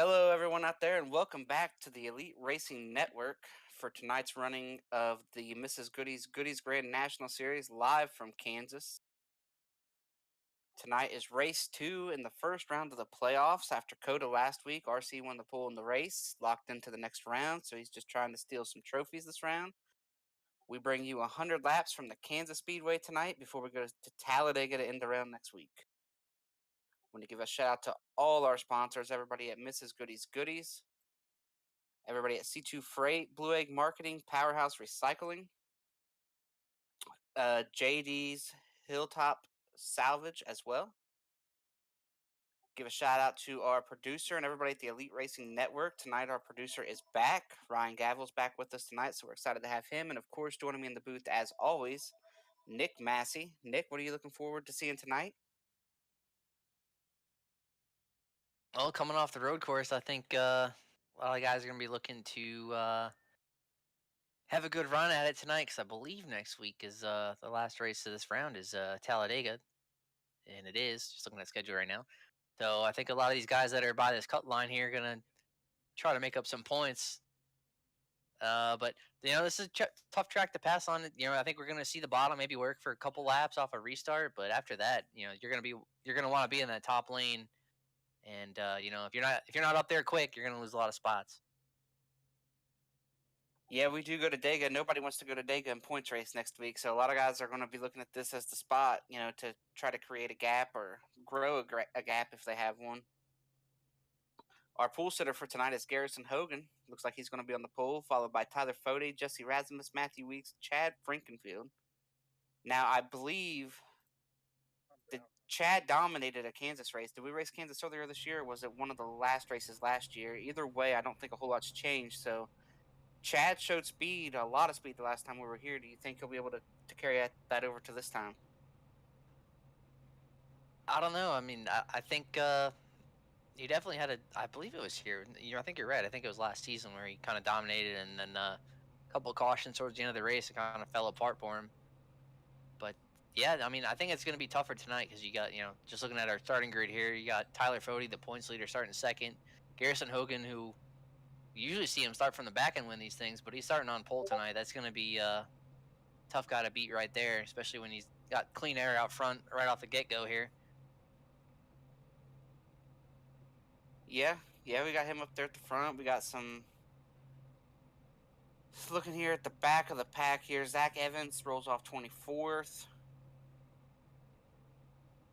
Hello, everyone out there, and welcome back to the Elite Racing Network for tonight's running of the Mrs. Goody's Grand National Series live from Kansas. Tonight is race two in the first round of the playoffs. After Coda last week, RC won the pole in the race, locked into the next round, so he's just trying to steal some trophies this round. We bring you 100 laps from the Kansas Speedway tonight before we go to Talladega to end the round next week. I want to give a shout out to all our sponsors, everybody at Mrs. Goodies, everybody at C2 Freight, Blue Egg Marketing, Powerhouse Recycling, JD's Hilltop Salvage as well. Give a shout out to our producer and everybody at the Elite Racing Network. Tonight, our producer is back. Ryan Gavel's back with us tonight, so we're excited to have him. And of course, joining me in the booth, as always, Nick Massey. Nick, what are you looking forward to seeing tonight? Well, coming off the road course, I think a lot of guys are going to be looking to have a good run at it tonight because I believe next week is the last race of this round is Talladega, and it is just looking at the schedule right now. So I think a lot of these guys that are by this cut line here are going to try to make up some points. But this is a tough track to pass on. I think we're going to see the bottom maybe work for a couple laps off a restart, but after that, you're going to want to be in that top lane. And if you're not up there quick, you're going to lose a lot of spots. Yeah, we do go to Dega. Nobody wants to go to Dega in points race next week, so a lot of guys are going to be looking at this as the spot, to try to create a gap or grow a gap if they have one. Our pool sitter for tonight is Garrison Hogan. Looks like he's going to be on the pole, followed by Tyler Fode, Jesse Rasmus, Matthew Weeks, Chad Frankenfield. Now, I believe that Chad dominated a Kansas race. Did we race Kansas earlier this year, or was it one of the last races last year? Either way, I don't think a whole lot's changed, so Chad showed speed, a lot of speed the last time we were here. Do you think he'll be able to carry that over to this time? I don't know. I mean, I think he definitely had I believe it was here. I think you're right. I think it was last season where he kind of dominated, and then a couple of cautions towards the end of the race, it kind of fell apart for him. But yeah, I mean, I think it's going to be tougher tonight because you got, just looking at our starting grid here, you got Tyler Fode, the points leader, starting second. Garrison Hogan, who you usually see him start from the back and win these things, but he's starting on pole tonight. That's going to be a tough guy to beat right there, especially when he's got clean air out front right off the get go here. Yeah, we got him up there at the front. We got some. Looking here at the back of the pack here, Zach Evans rolls off 24th.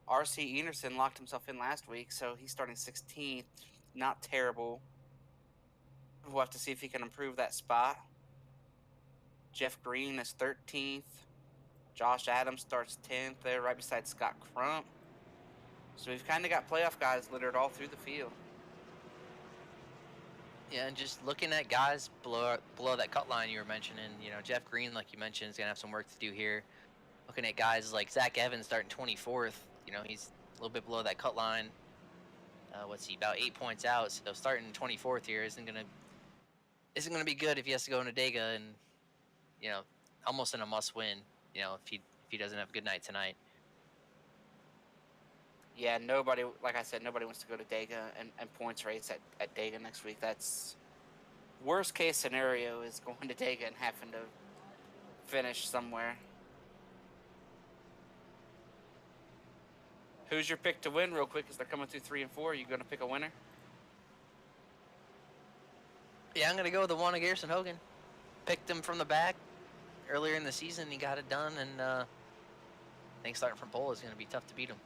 RC Enerson locked himself in last week, so he's starting 16th. Not terrible. We'll have to see if he can improve that spot. Jeff Green is 13th. Josh Adams starts 10th there, right beside Scott Crump. So we've kind of got playoff guys littered all through the field. Yeah, and just looking at guys below that cut line you were mentioning, Jeff Green, like you mentioned, is gonna have some work to do here. Looking at guys like Zach Evans starting 24th, he's a little bit below that cut line. What's he, about 8 points out? So starting 24th here isn't gonna be good if he has to go into Dega and you know almost in a must win. If he doesn't have a good night tonight. Yeah, nobody, like I said, nobody wants to go to Dega and points race at Dega next week. That's worst case scenario is going to Dega and having to finish somewhere. Who's your pick to win, real quick, as they're coming through 3 and 4? Are you going to pick a winner? Yeah, I'm gonna go with the one of Garrison Hogan. Picked him from the back earlier in the season. He got it done, and I think starting from pole is gonna be tough to beat him.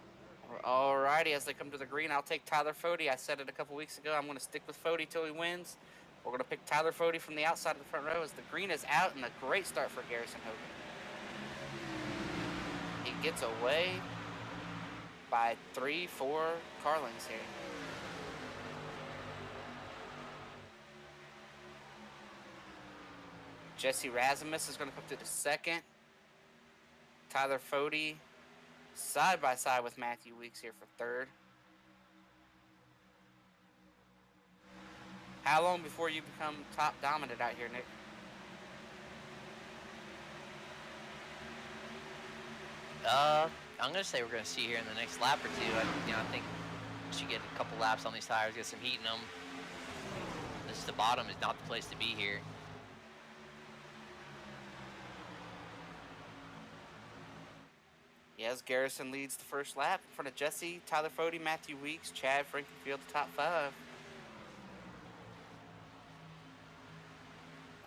Alrighty, as they come to the green, I'll take Tyler Fode. I said it a couple weeks ago. I'm going to stick with Fode till he wins. We're going to pick Tyler Fode from the outside of the front row as the green is out, and a great start for Garrison Hogan. He gets away by 3-4 car lengths here. Jesse Rasmus is going to come through the second. Tyler Fode side by side with Matthew Weeks here for third. How long before you become top dominant out here, Nick? I'm gonna say we're gonna see here in the next lap or two. I think once you get a couple laps on these tires, get some heat in them, just the bottom is not the place to be here. Yes, Garrison leads the first lap in front of Jesse, Tyler Fody, Matthew Weeks, Chad Frankenfield, the top 5.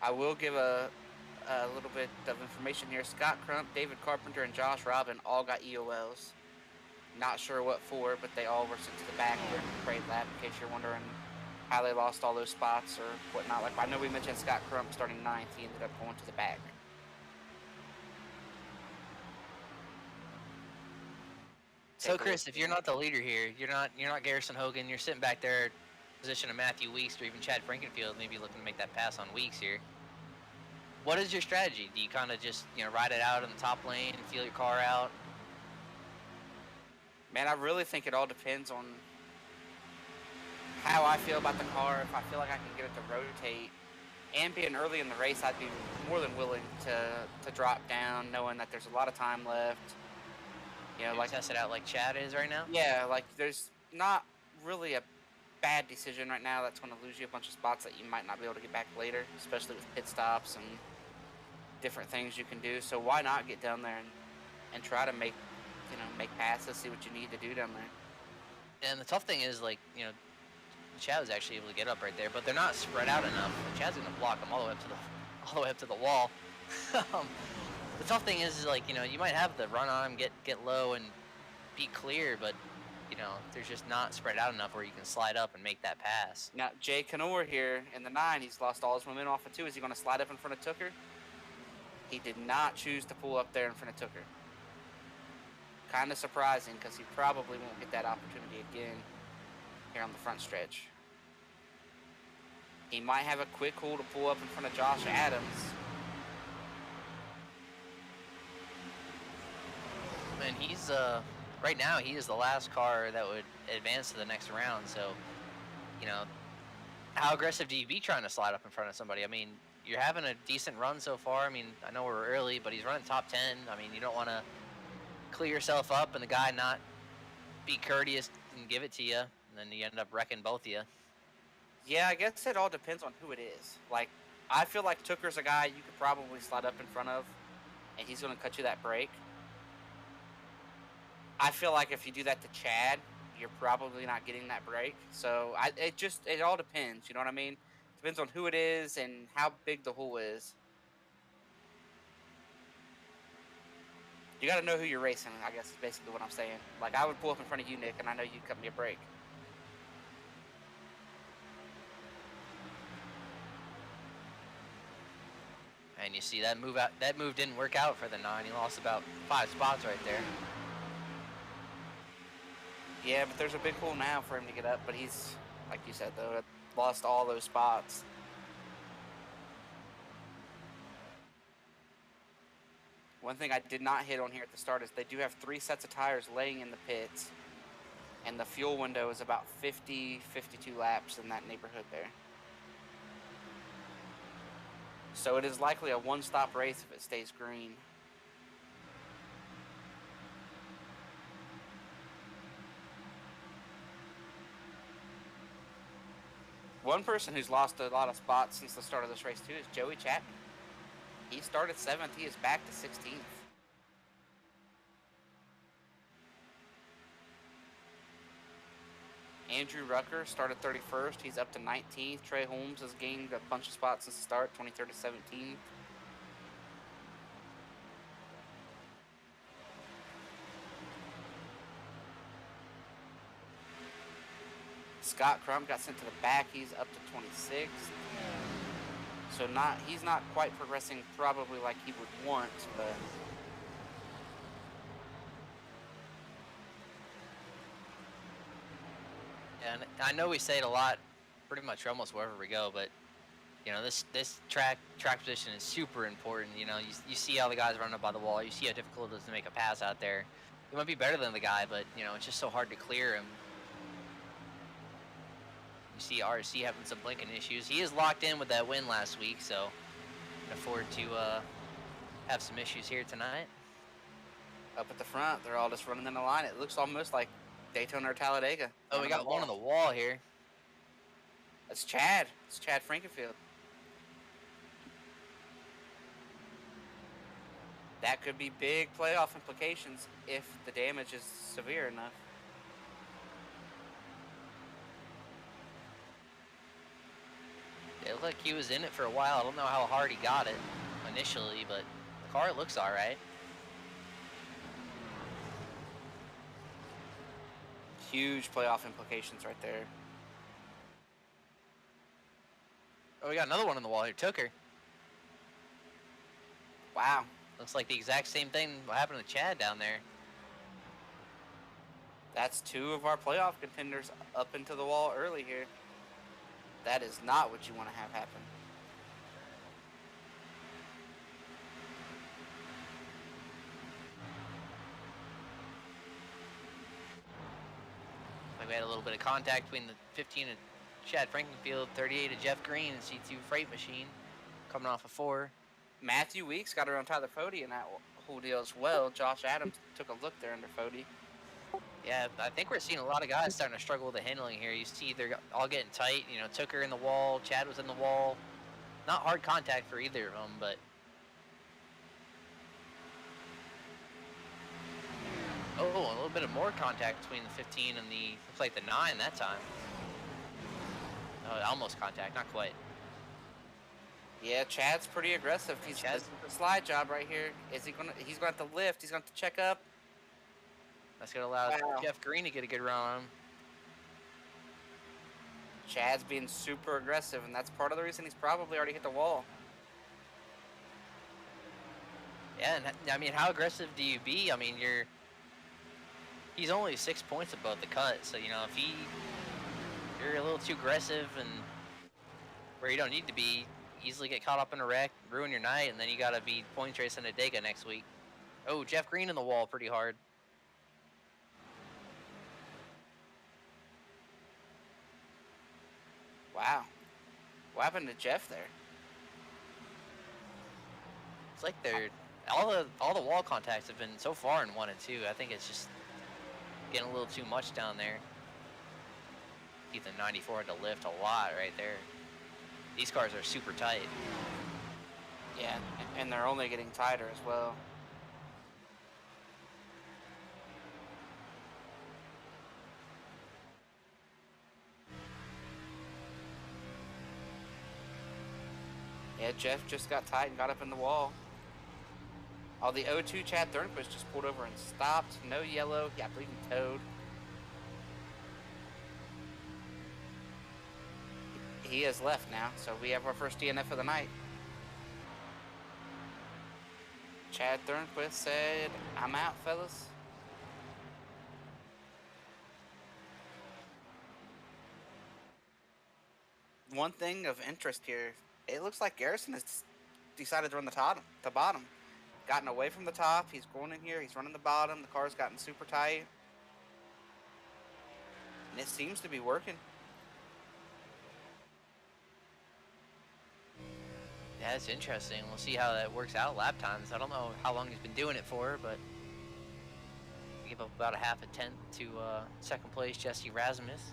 I will give a little bit of information here. Scott Crump, David Carpenter, and Josh Robin all got EOLs. Not sure what for, but they all were sent to the back during the parade lap, in case you're wondering how they lost all those spots or whatnot. Like, I know we mentioned Scott Crump starting 9th. He ended up going to the back. So Chris, if you're not the leader here, you're not Garrison Hogan, you're sitting back there, position of Matthew Weeks or even Chad Frankenfield, maybe looking to make that pass on Weeks here. What is your strategy? Do you kind of just ride it out in the top lane and feel your car out? Man, I really think it all depends on how I feel about the car. If I feel like I can get it to rotate, and being early in the race, I'd be more than willing to drop down, knowing that there's a lot of time left. Like test it out like Chad is right now? Yeah, like there's not really a bad decision right now that's going to lose you a bunch of spots that you might not be able to get back later, especially with pit stops and different things you can do. So why not get down there and try to make passes, see what you need to do down there. And the tough thing is, like, Chad was actually able to get up right there, but they're not spread out enough. Chad's going to block them all the way up to the wall. The tough thing is like, you might have the run on him, get low and be clear, but they're just not spread out enough where you can slide up and make that pass. Now Jay Canor here in the 9, he's lost all his momentum off of 2. Is he going to slide up in front of Tooker? He did not choose to pull up there in front of Tooker. Kind of surprising, because he probably won't get that opportunity again here on the front stretch. He might have a quick hole to pull up in front of Josh Adams. And he's right now he is the last car that would advance to the next round. So, how aggressive do you be trying to slide up in front of somebody? I mean, you're having a decent run so far. I mean, I know we're early, but he's running top 10. I mean, you don't want to clear yourself up and the guy not be courteous and give it to you, and then you end up wrecking both of you. Yeah, I guess it all depends on who it is. Like, I feel like Tooker's a guy you could probably slide up in front of, and he's going to cut you that break. I feel like if you do that to Chad, you're probably not getting that break. So it all depends. You know what I mean? Depends on who it is and how big the hole is. You got to know who you're racing, I guess is basically what I'm saying. Like, I would pull up in front of you, Nick, and I know you'd cut me a break. And you see that move didn't work out for the 9. He lost about 5 spots right there. Yeah, but there's a big hole now for him to get up. But he's, like you said, though, lost all those spots. One thing I did not hit on here at the start is they do have 3 sets of tires laying in the pits. And the fuel window is about 50, 52 laps in that neighborhood there. So it is likely a one-stop race if it stays green. One person who's lost a lot of spots since the start of this race, too, is Joey Chapman. He started 7th. He is back to 16th. Andrew Rucker started 31st. He's up to 19th. Trey Holmes has gained a bunch of spots since the start, 23rd to 17th. Scott Crump got sent to the back. He's up to 26th. So he's not quite progressing probably like he would want, but yeah, and I know we say it a lot, pretty much almost wherever we go, but this track position is super important. You see how the guys run up by the wall. You see how difficult it is to make a pass out there. You might be better than the guy, but it's just so hard to clear him. You see RC having some blinking issues. He is locked in with that win last week, so can afford to have some issues here tonight. Up at the front, they're all just running in the line. It looks almost like Daytona or Talladega. Oh, we got one on the wall here. It's Chad. It's Chad Frankenfield. That could be big playoff implications if the damage is severe enough. It looked like he was in it for a while. I don't know how hard he got it initially, but the car looks all right. Huge playoff implications right there. Oh, we got another one on the wall here. Took her. Wow. Looks like the exact same thing what happened to Chad down there. That's 2 of our playoff contenders up into the wall early here. That is not what you want to have happen. Like we had a little bit of contact between the 15 and Chad Frankenfield, 38 of Jeff Green, and C2 Freight Machine coming off a 4. Matthew Weeks got around Tyler Fody in that whole deal as well. Josh Adams took a look there under Fody. Yeah, I think we're seeing a lot of guys starting to struggle with the handling here. You see they're all getting tight. You know, Tooker in the wall, Chad was in the wall. Not hard contact for either of them, but... Oh, a little bit of more contact between the 15 and the, looks like the 9 that time. Oh, almost contact, not quite. Yeah, Chad's pretty aggressive. He's Chad's the slide job right here. Is he gonna? He's going to have to lift. He's going to have to check up. That's going to allow Jeff Green to get a good run on him. Chad's being super aggressive, and that's part of the reason he's probably already hit the wall. Yeah, and I mean, how aggressive do you be? I mean, he's only 6 points above the cut, so you know if you're a little too aggressive and where you don't need to be, easily get caught up in a wreck, ruin your night, and then you got to be points racing at Dega next week. Oh, Jeff Green in the wall pretty hard. Wow. What happened to Jeff there? It's like they're all the wall contacts have been so far in 1 and 2. I think it's just getting a little too much down there. Ethan 94 had to lift a lot right there. These cars are super tight. Yeah, and they're only getting tighter as well. Yeah, Jeff just got tight and got up in the wall. Oh, the 0-2 Chad Thornquist just pulled over and stopped. No yellow. Yeah, I believe he towed. He has left now, so we have our first DNF of the night. Chad Thornquist said, "I'm out, fellas." One thing of interest here, it looks like Garrison has decided to run the bottom. Gotten away from the top. He's going in here. He's running the bottom. The car's gotten super tight. And it seems to be working. Yeah, it's interesting. We'll see how that works out lap times. I don't know how long he's been doing it for, but he gave up about a half a tenth to second place Jesse Rasmus.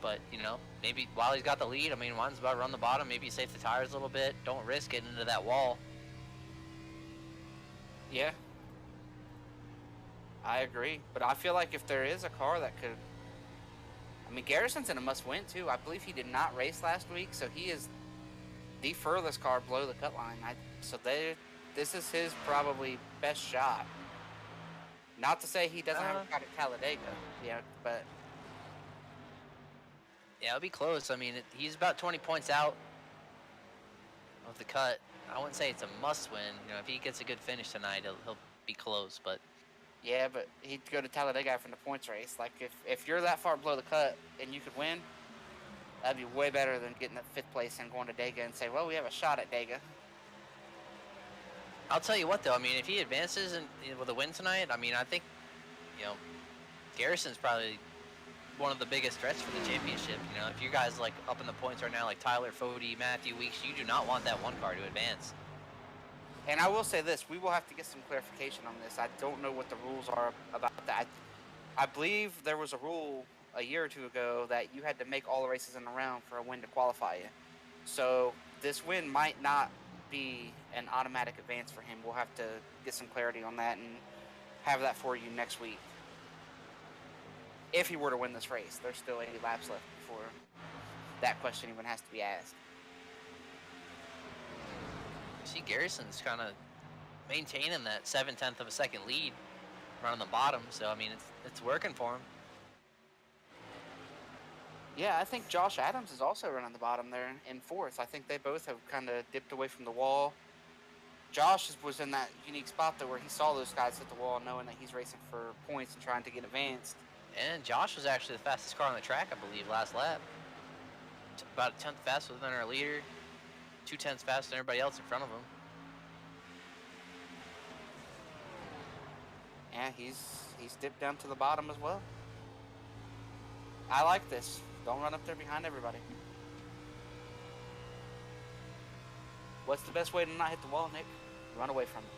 But, you know, maybe while he's got the lead, I mean, one's about to run the bottom. Maybe you save the tires a little bit. Don't risk getting into that wall. Yeah. I agree. But I feel like if there is a car that could... I mean, Garrison's in a must-win, too. I believe he did not race last week, so he is the furthest car below the cut line. This is his probably best shot. Not to say he doesn't have a shot at Talladega, yeah, but... Yeah, it'll be close. I mean, he's about 20 points out of the cut. I wouldn't say it's a must-win. You know, if he gets a good finish tonight, he'll be close, but... Yeah, but he'd go to Talladega from the points race. Like, if you're that far below the cut and you could win, that'd be way better than getting that 5th place and going to Dega and say, well, we have a shot at Dega. I'll tell you what, though. I mean, if he advances with a win tonight, I mean, I think, you know, Garrison's probably one of the biggest threats for the championship. You know, if you guys, like, up in the points right now, like Tyler, Fody, Matthew Weeks, you do not want that one car to advance. And I will say this, we will have to get some clarification on this. I don't know what the rules are about that. I believe there was a rule a year or two ago that you had to make all the races in a round for a win to qualify you. So this win might not be an automatic advance for him. We'll have to get some clarity on that and have that for you next week. If he were to win this race, there's still 80 laps left before that question even has to be asked. See, Garrison's kind of maintaining that 0.7 of a second lead running the bottom, so I mean it's working for him. Yeah, I think Josh Adams is also running the bottom there in fourth. I think they both have kind of dipped away from the wall. Josh was in that unique spot though where he saw those guys hit the wall knowing that he's racing for points and trying to get advanced. And Josh was actually the fastest car on the track, I believe, last lap. About a 10th faster than our leader, 0.2 faster than everybody else in front of him. Yeah, he's dipped down to the bottom as well. I like this. Don't run up there behind everybody. What's the best way to not hit the wall, Nick? Run away from it.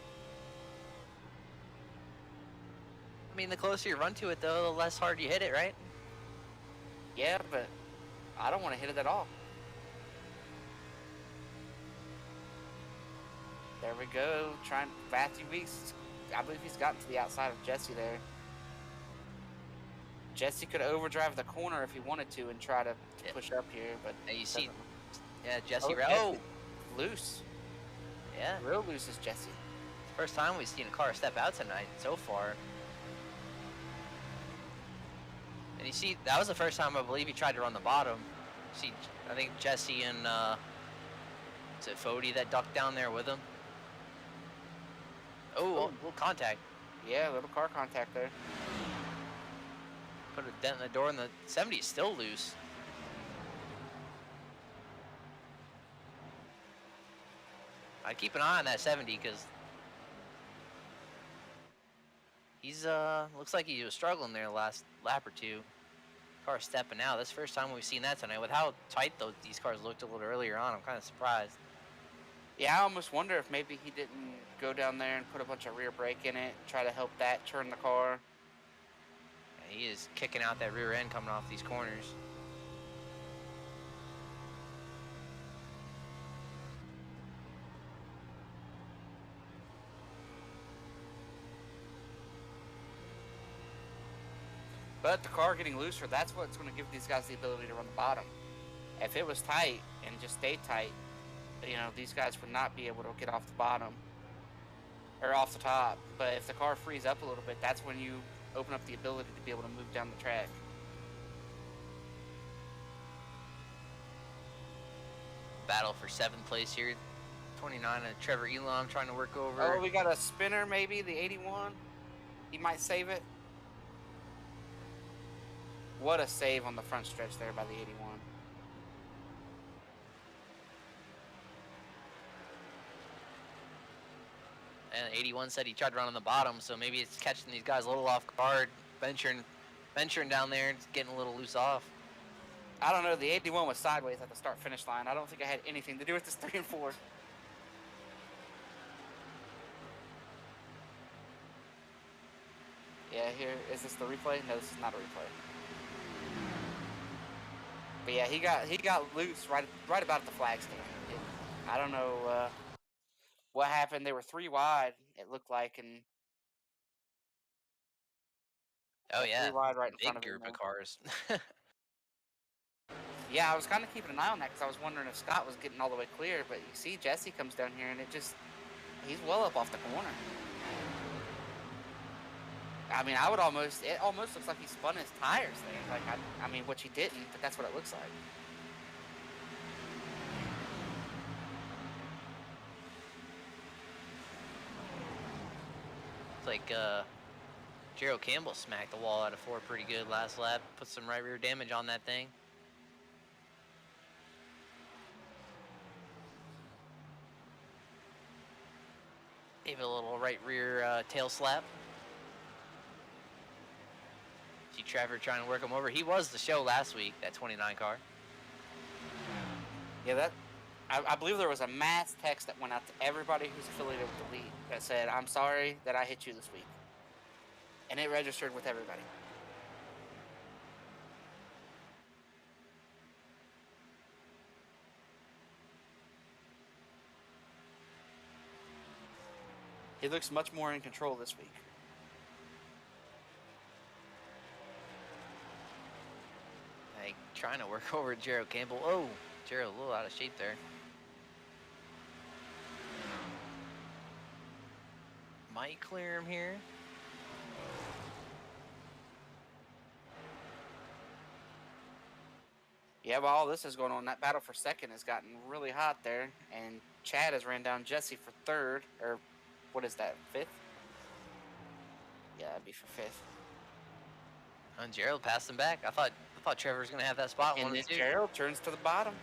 I mean, the closer you run to it, though, the less hard you hit it, right? Yeah, but I don't want to hit it at all. There we go. Matthew Weeks. I believe he's gotten to the outside of Jesse there. Jesse could overdrive the corner if he wanted to and try to push up here, but and you see, yeah, Jesse. Loose. Yeah, real loose is Jesse. First time we've seen a car step out tonight so far. And you see, that was the first time I believe he tried to run the bottom. See, I think Jesse and is it Fody that ducked down there with him? Oh, little contact. Yeah, little car contact there. Put a dent in the door, and the 70 is still loose. I'd keep an eye on that 70 because he's looks like he was struggling there the last lap or two. Car stepping out. That's the first time we've seen that tonight. With how tight these cars looked a little earlier on, I'm kind of surprised. Yeah, I almost wonder if maybe he didn't go down there and put a bunch of rear brake in it, try to help that turn the car. Yeah, he is kicking out that rear end coming off these corners. But the car getting looser, that's what's going to give these guys the ability to run the bottom. If it was tight and just stayed tight, you know, these guys would not be able to get off the bottom or off the top. But if the car frees up a little bit, that's when you open up the ability to be able to move down the track. Battle for 7th place here. 29 and Trevor Elam trying to work over. Oh, we got a spinner maybe, the 81. He might save it. What a save on the front stretch there by the 81. And 81 said he tried to run on the bottom, so maybe it's catching these guys a little off guard, venturing down there and getting a little loose off. I don't know. The 81 was sideways at the start-finish line. I don't think it had anything to do with this 3 and 4. Yeah, here is this the replay? No, this is not a replay. But yeah, he got loose right about at the flag stand. I don't know what happened. They were 3 wide. It looked like, and oh yeah, 3 wide right in big front of group him, of cars. Yeah, I was kind of keeping an eye on that because I was wondering if Scott was getting all the way clear. But you see, Jesse comes down here, and he's well up off the corner. I mean, it almost looks like he spun his tires there. Like, I mean, which he didn't, but that's what it looks like. It's like Gerald Campbell smacked the wall out of 4 pretty good last lap. Put some right rear damage on that thing. Gave it a little right rear tail slap. See Trevor trying to work him over. He was the show last week, that 29 car. Yeah, I believe there was a mass text that went out to everybody who's affiliated with the league that said, "I'm sorry that I hit you this week." And it registered with everybody. He looks much more in control this week. Like, trying to work over Gerald Campbell. Oh, Gerald a little out of shape there. Might clear him here. Yeah, while all this is going on, that battle for second has gotten really hot there, and Chad has ran down Jesse for third, or what is that, fifth? Yeah, it'd be for fifth. And Gerald passed him back. I thought Trevor was gonna have that spot. And then Gerald turns to the bottom.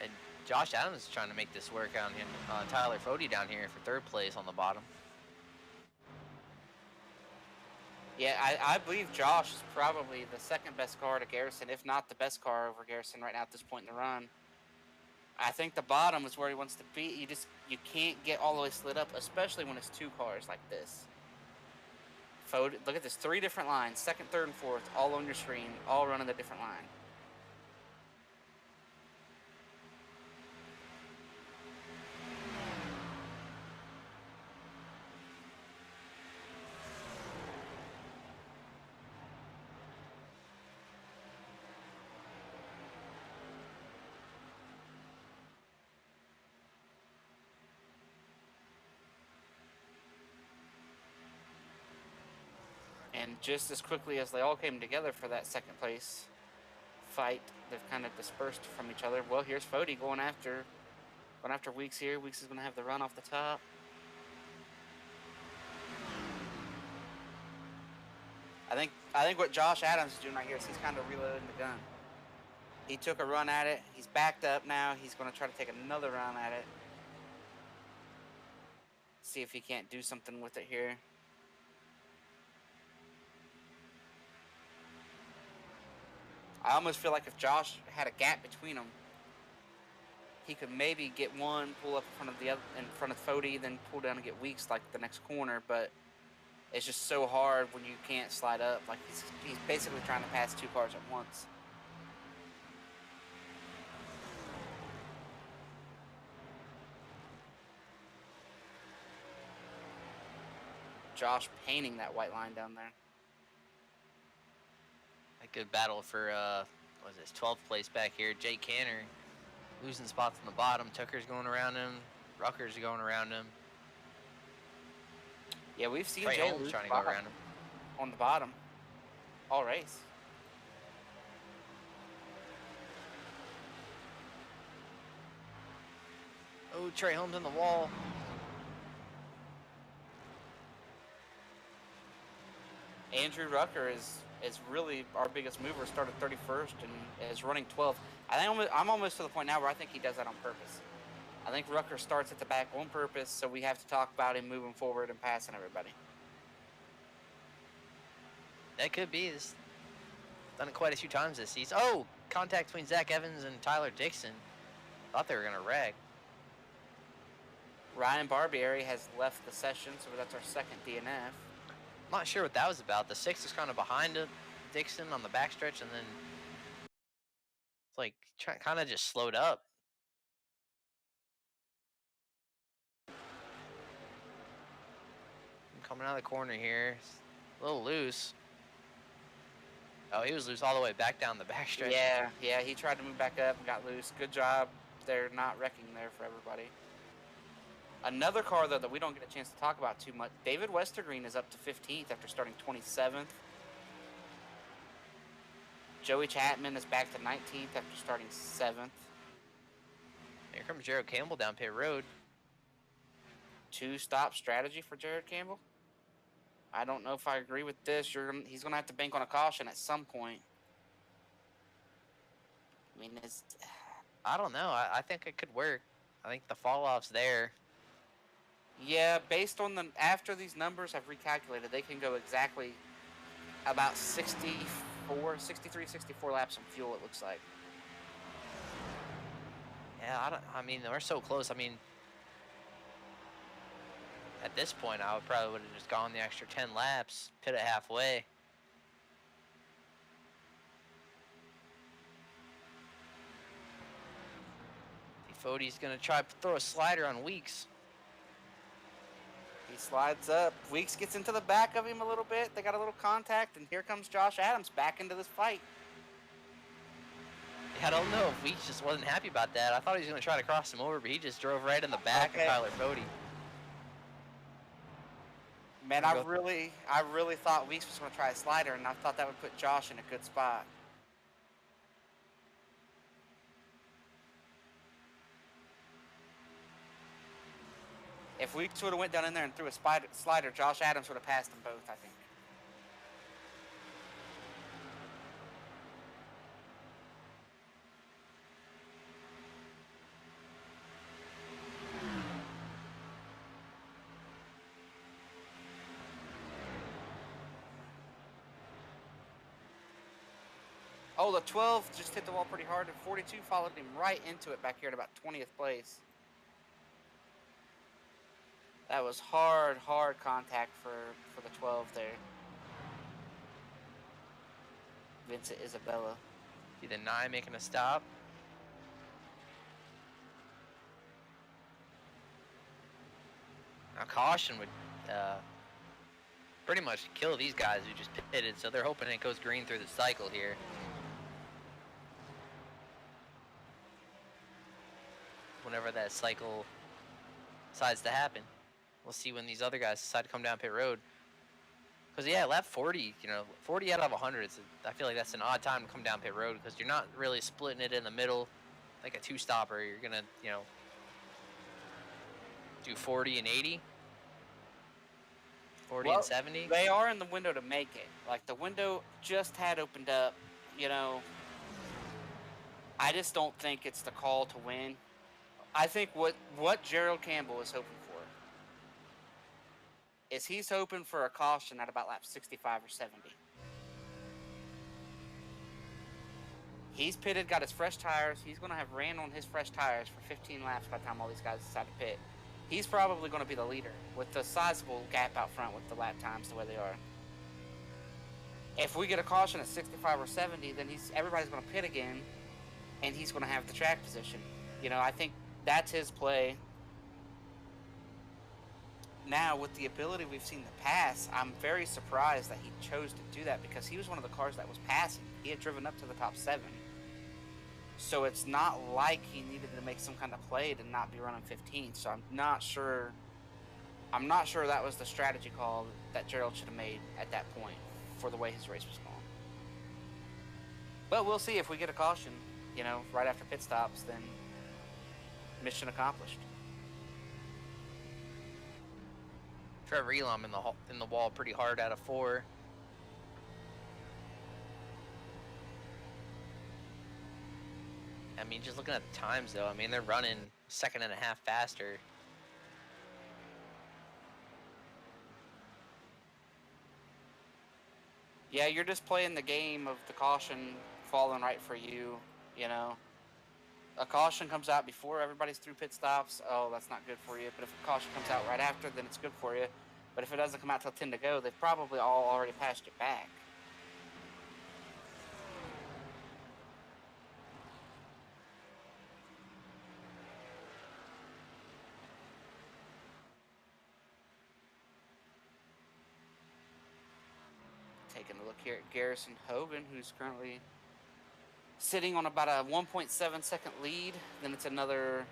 And Josh Adams is trying to make this work on him. Tyler Fody down here for third place on the bottom. Yeah, I believe Josh is probably the second best car to Garrison, if not the best car over Garrison right now at this point in the run. I think the bottom is where he wants to be. You can't get all the way slid up, especially when it's two cars like this. Look at this, 3 different lines, second, third, and fourth, all on your screen, all running a different line. And just as quickly as they all came together for that second place fight, they've kind of dispersed from each other. Well, here's Fody going after Weeks here. Weeks is going to have the run off the top. I think what Josh Adams is doing right here is he's kind of reloading the gun. He took a run at it. He's backed up now. He's going to try to take another run at it. See if he can't do something with it here. I almost feel like if Josh had a gap between them, he could maybe get one, pull up in front of the other, in front of Fody, then pull down and get Weeks like the next corner. But it's just so hard when you can't slide up. Like he's basically trying to pass 2 cars at once. Josh painting that white line down there. A good battle for what is this, 12th place back here. Jay Canner losing spots on the bottom. Tucker's going around him. Rucker's going around him. Yeah, we've seen Trey Jay Holmes trying to go around him on the bottom all race. Oh, Trey Holmes on the wall. Andrew Rucker is really our biggest mover. Started 31st and is running 12th. I'm almost to the point now where I think he does that on purpose. I think Rucker starts at the back on purpose, so we have to talk about him moving forward and passing everybody. That could be. He's done it quite a few times this season. Oh, contact between Zach Evans and Tyler Dixon. Thought they were going to wreck. Ryan Barbieri has left the session, so that's our second DNF. Not sure what that was about. The 6 is kind of behind Dixon on the backstretch, and then it's like kind of just slowed up. Coming out of the corner here, a little loose. Oh, he was loose all the way back down the backstretch. Yeah, he tried to move back up and got loose. Good job. They're not wrecking there for everybody. Another car, though, that we don't get a chance to talk about too much. David Westergreen is up to 15th after starting 27th. Joey Chapman is back to 19th after starting 7th. Here comes Jared Campbell down pit road. 2-stop strategy for Jared Campbell. I don't know if I agree with this. He's going to have to bank on a caution at some point. I mean, I don't know. I think it could work. I think the fall-off's there. Yeah, based on after these numbers I've recalculated, they can go exactly about 63, 64 laps on fuel, it looks like. Yeah, I mean, we're so close. I mean, at this point, I probably would have just gone the extra 10 laps, pit it halfway. Fode's going to try to throw a slider on Weeks. He slides up. Weeks gets into the back of him a little bit. They got a little contact, and here comes Josh Adams back into this fight. Yeah, I don't know if Weeks just wasn't happy about that. I thought he was going to try to cross him over, but he just drove right in the back of Tyler Fode. Man, I really thought Weeks was going to try a slider, and I thought that would put Josh in a good spot. If Weeks would have went down in there and threw a slider, Josh Adams would have passed them both, I think. Oh, the 12 just hit the wall pretty hard, and 42 followed him right into it back here at about 20th place. That was hard contact for the 12 there. Vincent Isabella. See the 9 making a stop. Now caution would pretty much kill these guys who just pitted, so they're hoping it goes green through the cycle here. Whenever that cycle decides to happen. We'll see when these other guys decide to come down pit road. Because, yeah, lap 40, 40 out of 100, I feel like that's an odd time to come down pit road because you're not really splitting it in the middle like a two-stopper. You're going to, do 40 and 80, 40 and 70. They are in the window to make it. Like, the window just had opened up, I just don't think it's the call to win. I think what Gerald Campbell is hoping for is he's hoping for a caution at about lap 65 or 70. He's pitted, got his fresh tires. He's going to have ran on his fresh tires for 15 laps by the time all these guys decide to pit. He's probably going to be the leader with the sizable gap out front with the lap times the way they are. If we get a caution at 65 or 70, then everybody's going to pit again, and he's going to have the track position. I think that's his play. Now, with the ability we've seen to pass, I'm very surprised that he chose to do that because he was one of the cars that was passing. He had driven up to the top 7. So it's not like he needed to make some kind of play to not be running 15. So I'm not sure that was the strategy call that Gerald should have made at that point for the way his race was going. But we'll see if we get a caution, right after pit stops, then mission accomplished. Trevor Elam in the wall pretty hard out of 4. I mean, just looking at the times, though, they're running a second and a half faster. Yeah, you're just playing the game of the caution falling right for you, A caution comes out before everybody's through pit stops, oh, that's not good for you. But if a caution comes out right after, then it's good for you. But if it doesn't come out till 10 to go, they've probably all already passed you back. Taking a look here at Garrison Hogan, who's currently sitting on about a 1.7 second lead. Then it's another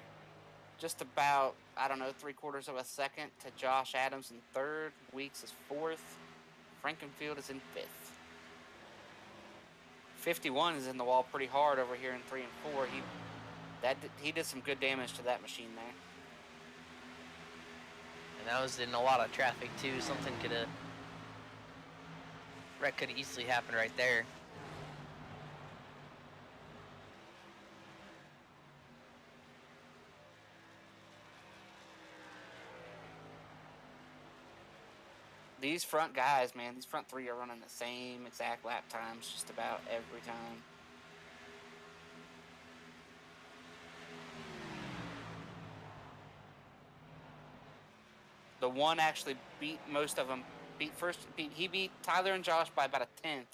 just about, 3/4 of a second to Josh Adams in 3rd. Weeks is 4th. Frankenfield is in 5th. 51 is in the wall pretty hard over here in 3 and 4. He did some good damage to that machine there. And that was in a lot of traffic too. Wreck could easily happen right there. These front guys, man, these front 3 are running the same exact lap times just about every time. The one actually beat most of them. He beat Tyler and Josh by about a 10th,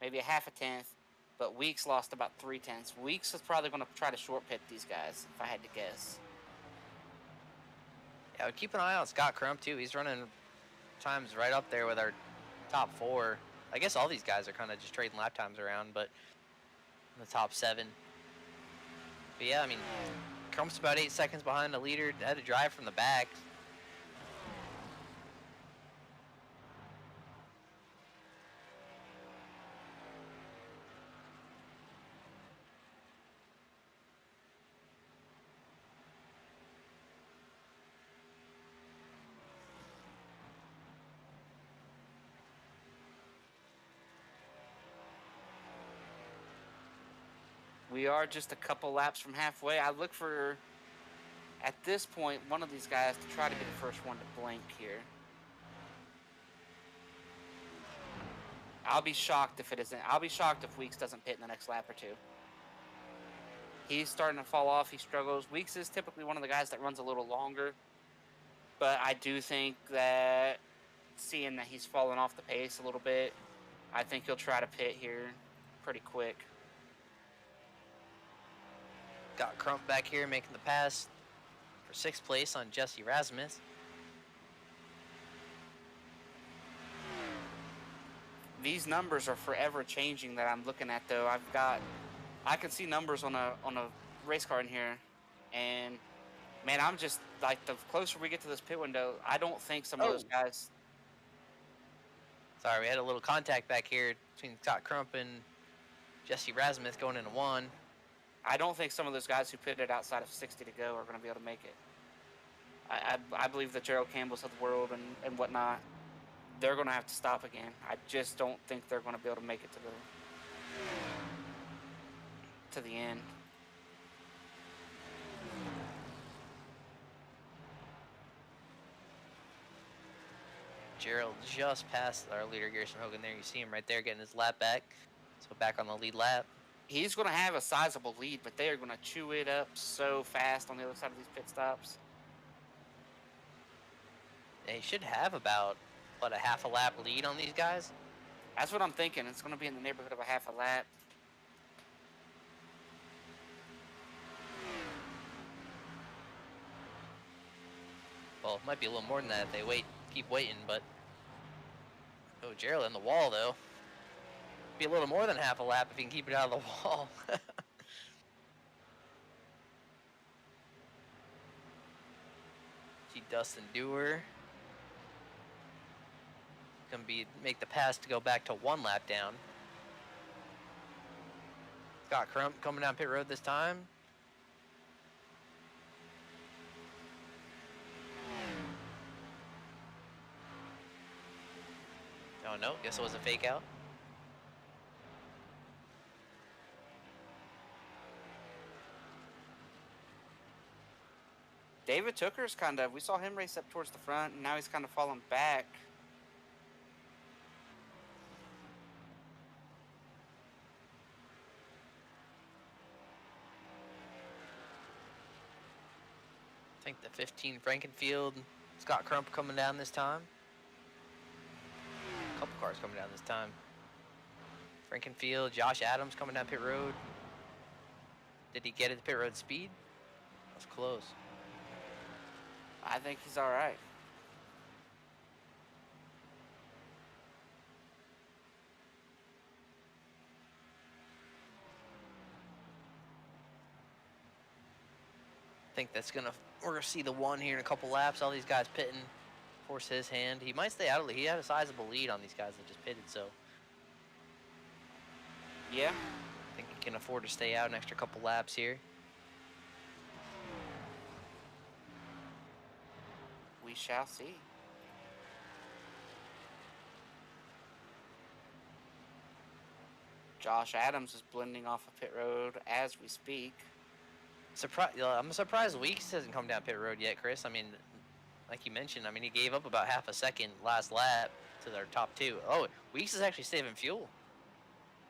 maybe a half a 10th. but Weeks lost about 3/10. Weeks is probably going to try to short pit these guys, if I had to guess. Yeah, I would keep an eye on Scott Crump too. He's running times right up there with our top 4. I guess all these guys are kind of just trading lap times around, but in the top 7. But yeah, I mean, Crump's about 8 seconds behind the leader. Had to drive from the back. We are just a couple laps from halfway. I look for, at this point, one of these guys to try to be the first one to blink here. I'll be shocked if it isn't. I'll be shocked if Weeks doesn't pit in the next lap or two. He's starting to fall off. He struggles. Weeks is typically one of the guys that runs a little longer. But I do think that, seeing that he's fallen off the pace a little bit, I think he'll try to pit here pretty quick. Got Crump back here making the pass for 6th place on Jesse Rasmus. These numbers are forever changing that I'm looking at, though. I can see numbers on a race car in here, and man, I'm just like, the closer we get to this pit window, I don't think some of those guys. Sorry, we had a little contact back here between Scott Crump and Jesse Rasmus going into 1. I don't think some of those guys who pitted outside of 60 to go are going to be able to make it. I believe that Gerald Campbell's of the world and whatnot, they're going to have to stop again. I just don't think they're going to be able to make it to the end. Gerald just passed our leader, Garrison Hogan there. You see him right there getting his lap back. So back on the lead lap. He's going to have a sizable lead, but they are going to chew it up so fast on the other side of these pit stops. They should have about, what, a half a lap lead on these guys? That's what I'm thinking. It's going to be in the neighborhood of a half a lap. Well, it might be a little more than that if they keep waiting, but... Oh, Gerald in the wall, though. Be a little more than half a lap if he can keep it out of the wall. See Dustin Dewar. Gonna make the pass to go back to 1 lap down. Scott Crump coming down pit road this time. Oh no, guess it was a fake out. David Tooker's we saw him race up towards the front, and now he's kind of falling back. I think the 15 Frankenfield, Scott Crump coming down this time. A couple cars coming down this time. Frankenfield, Josh Adams coming down pit road. Did he get it to pit road speed? That was close. I think he's all right. I think we're gonna see the 1 here in a couple laps. All these guys pitting, force his hand. He might stay out of it. He had a sizable lead on these guys that just pitted, so. Yeah. I think he can afford to stay out an extra couple laps here. We shall see. Josh Adams is blending off of pit road as we speak. I'm surprised Weeks hasn't come down pit road yet, Chris. I mean, like you mentioned, I mean, he gave up about half a second last lap to their top 2. Oh, Weeks is actually saving fuel.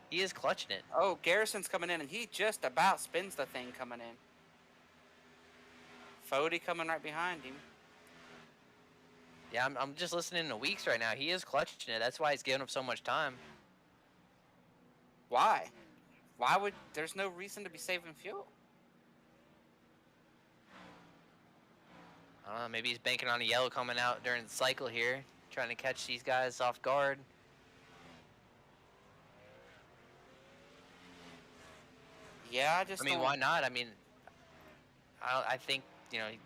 He is clutching it. Oh, Garrison's coming in, and he just about spins the thing coming in. Fody coming right behind him. Yeah, I'm just listening to Weeks right now. He is clutching it. That's why he's giving up so much time. Why? Why would there's no reason to be saving fuel? I don't know, maybe he's banking on a yellow coming out during the cycle here, trying to catch these guys off guard. Yeah, I I just mean, don't. why not? I mean, I think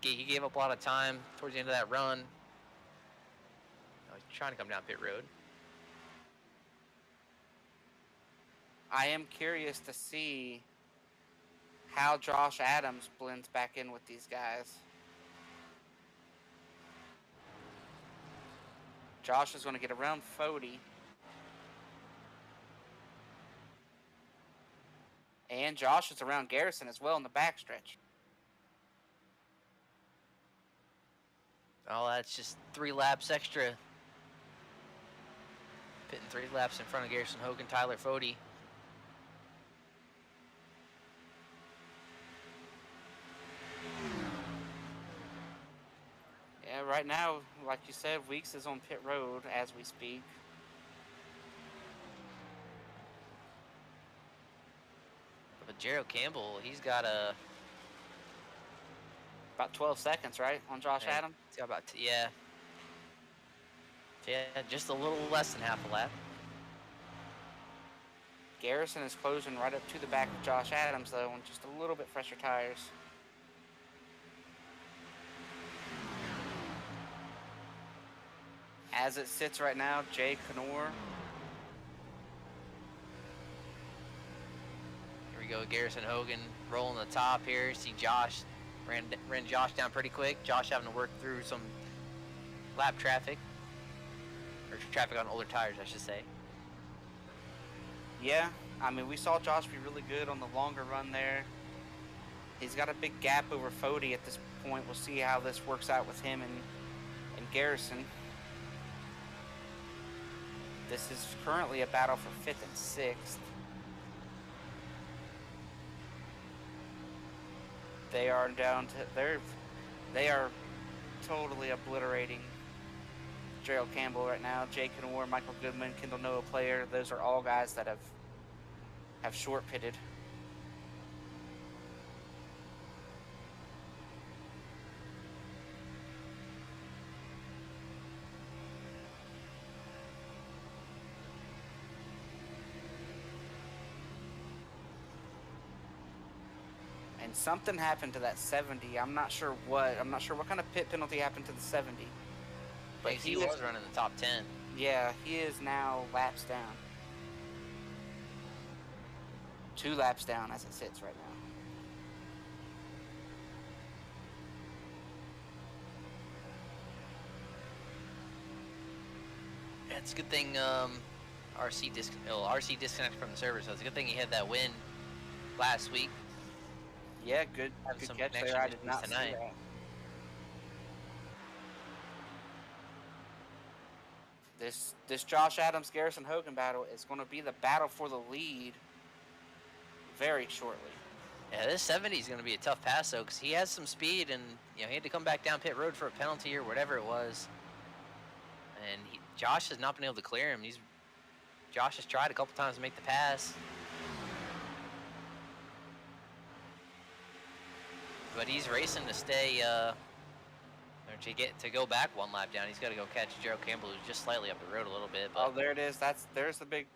he gave up a lot of time towards the end of that run. He's trying to come down pit road. I am curious to see how Josh Adams blends back in with these guys. Josh is going to get around Fody. And Josh is around Garrison as well in the backstretch. Oh, that's just 3 laps extra. Pitting 3 laps in front of Garrison Hogan, Tyler Fody. Yeah, right now, like you said, Weeks is on pit road as we speak. But Gerald Campbell, he's got about 12 seconds, right, on Josh Adams? He's got about yeah, just a little less than half a lap. Garrison is closing right up to the back of Josh Adams, though, on just a little bit fresher tires. As it sits right now, Jay Knor. Here we go, Garrison Hogan rolling the top here. See Josh, ran Josh down pretty quick. Josh having to work through some lap traffic. Or traffic on older tires, I should say. Yeah, I mean, we saw Josh be really good on the longer run there. He's got a big gap over Fody at this point. We'll see how this works out with him and Garrison. This is currently a battle for 5th and 6th. They are down to they are totally obliterating Gerald Campbell right now. Jake Knor, Michael Goodman, Kendall Noah Player. Those are all guys that have short pitted. And something happened to that 70. I'm not sure what. I'm not sure what kind of pit penalty happened to the 70. But he was running the top 10. Yeah, he is now laps down. 2 laps down as it sits right now. Yeah, it's a good thing RC disconnected from the server, so it's a good thing he had that win last week. Yeah, good catch there. I did not tonight. see that. This Josh Adams Garrison Hogan battle is going to be the battle for the lead very shortly. Yeah, this 70 is going to be a tough pass though, because he has some speed, and he had to come back down pit road for a penalty or whatever it was. And Josh has not been able to clear him. Josh has tried a couple times to make the pass, but he's racing to stay. To go back 1 lap down, he's got to go catch Gerald Campbell, who's just slightly up the road a little bit. But Oh, there it is. There's the big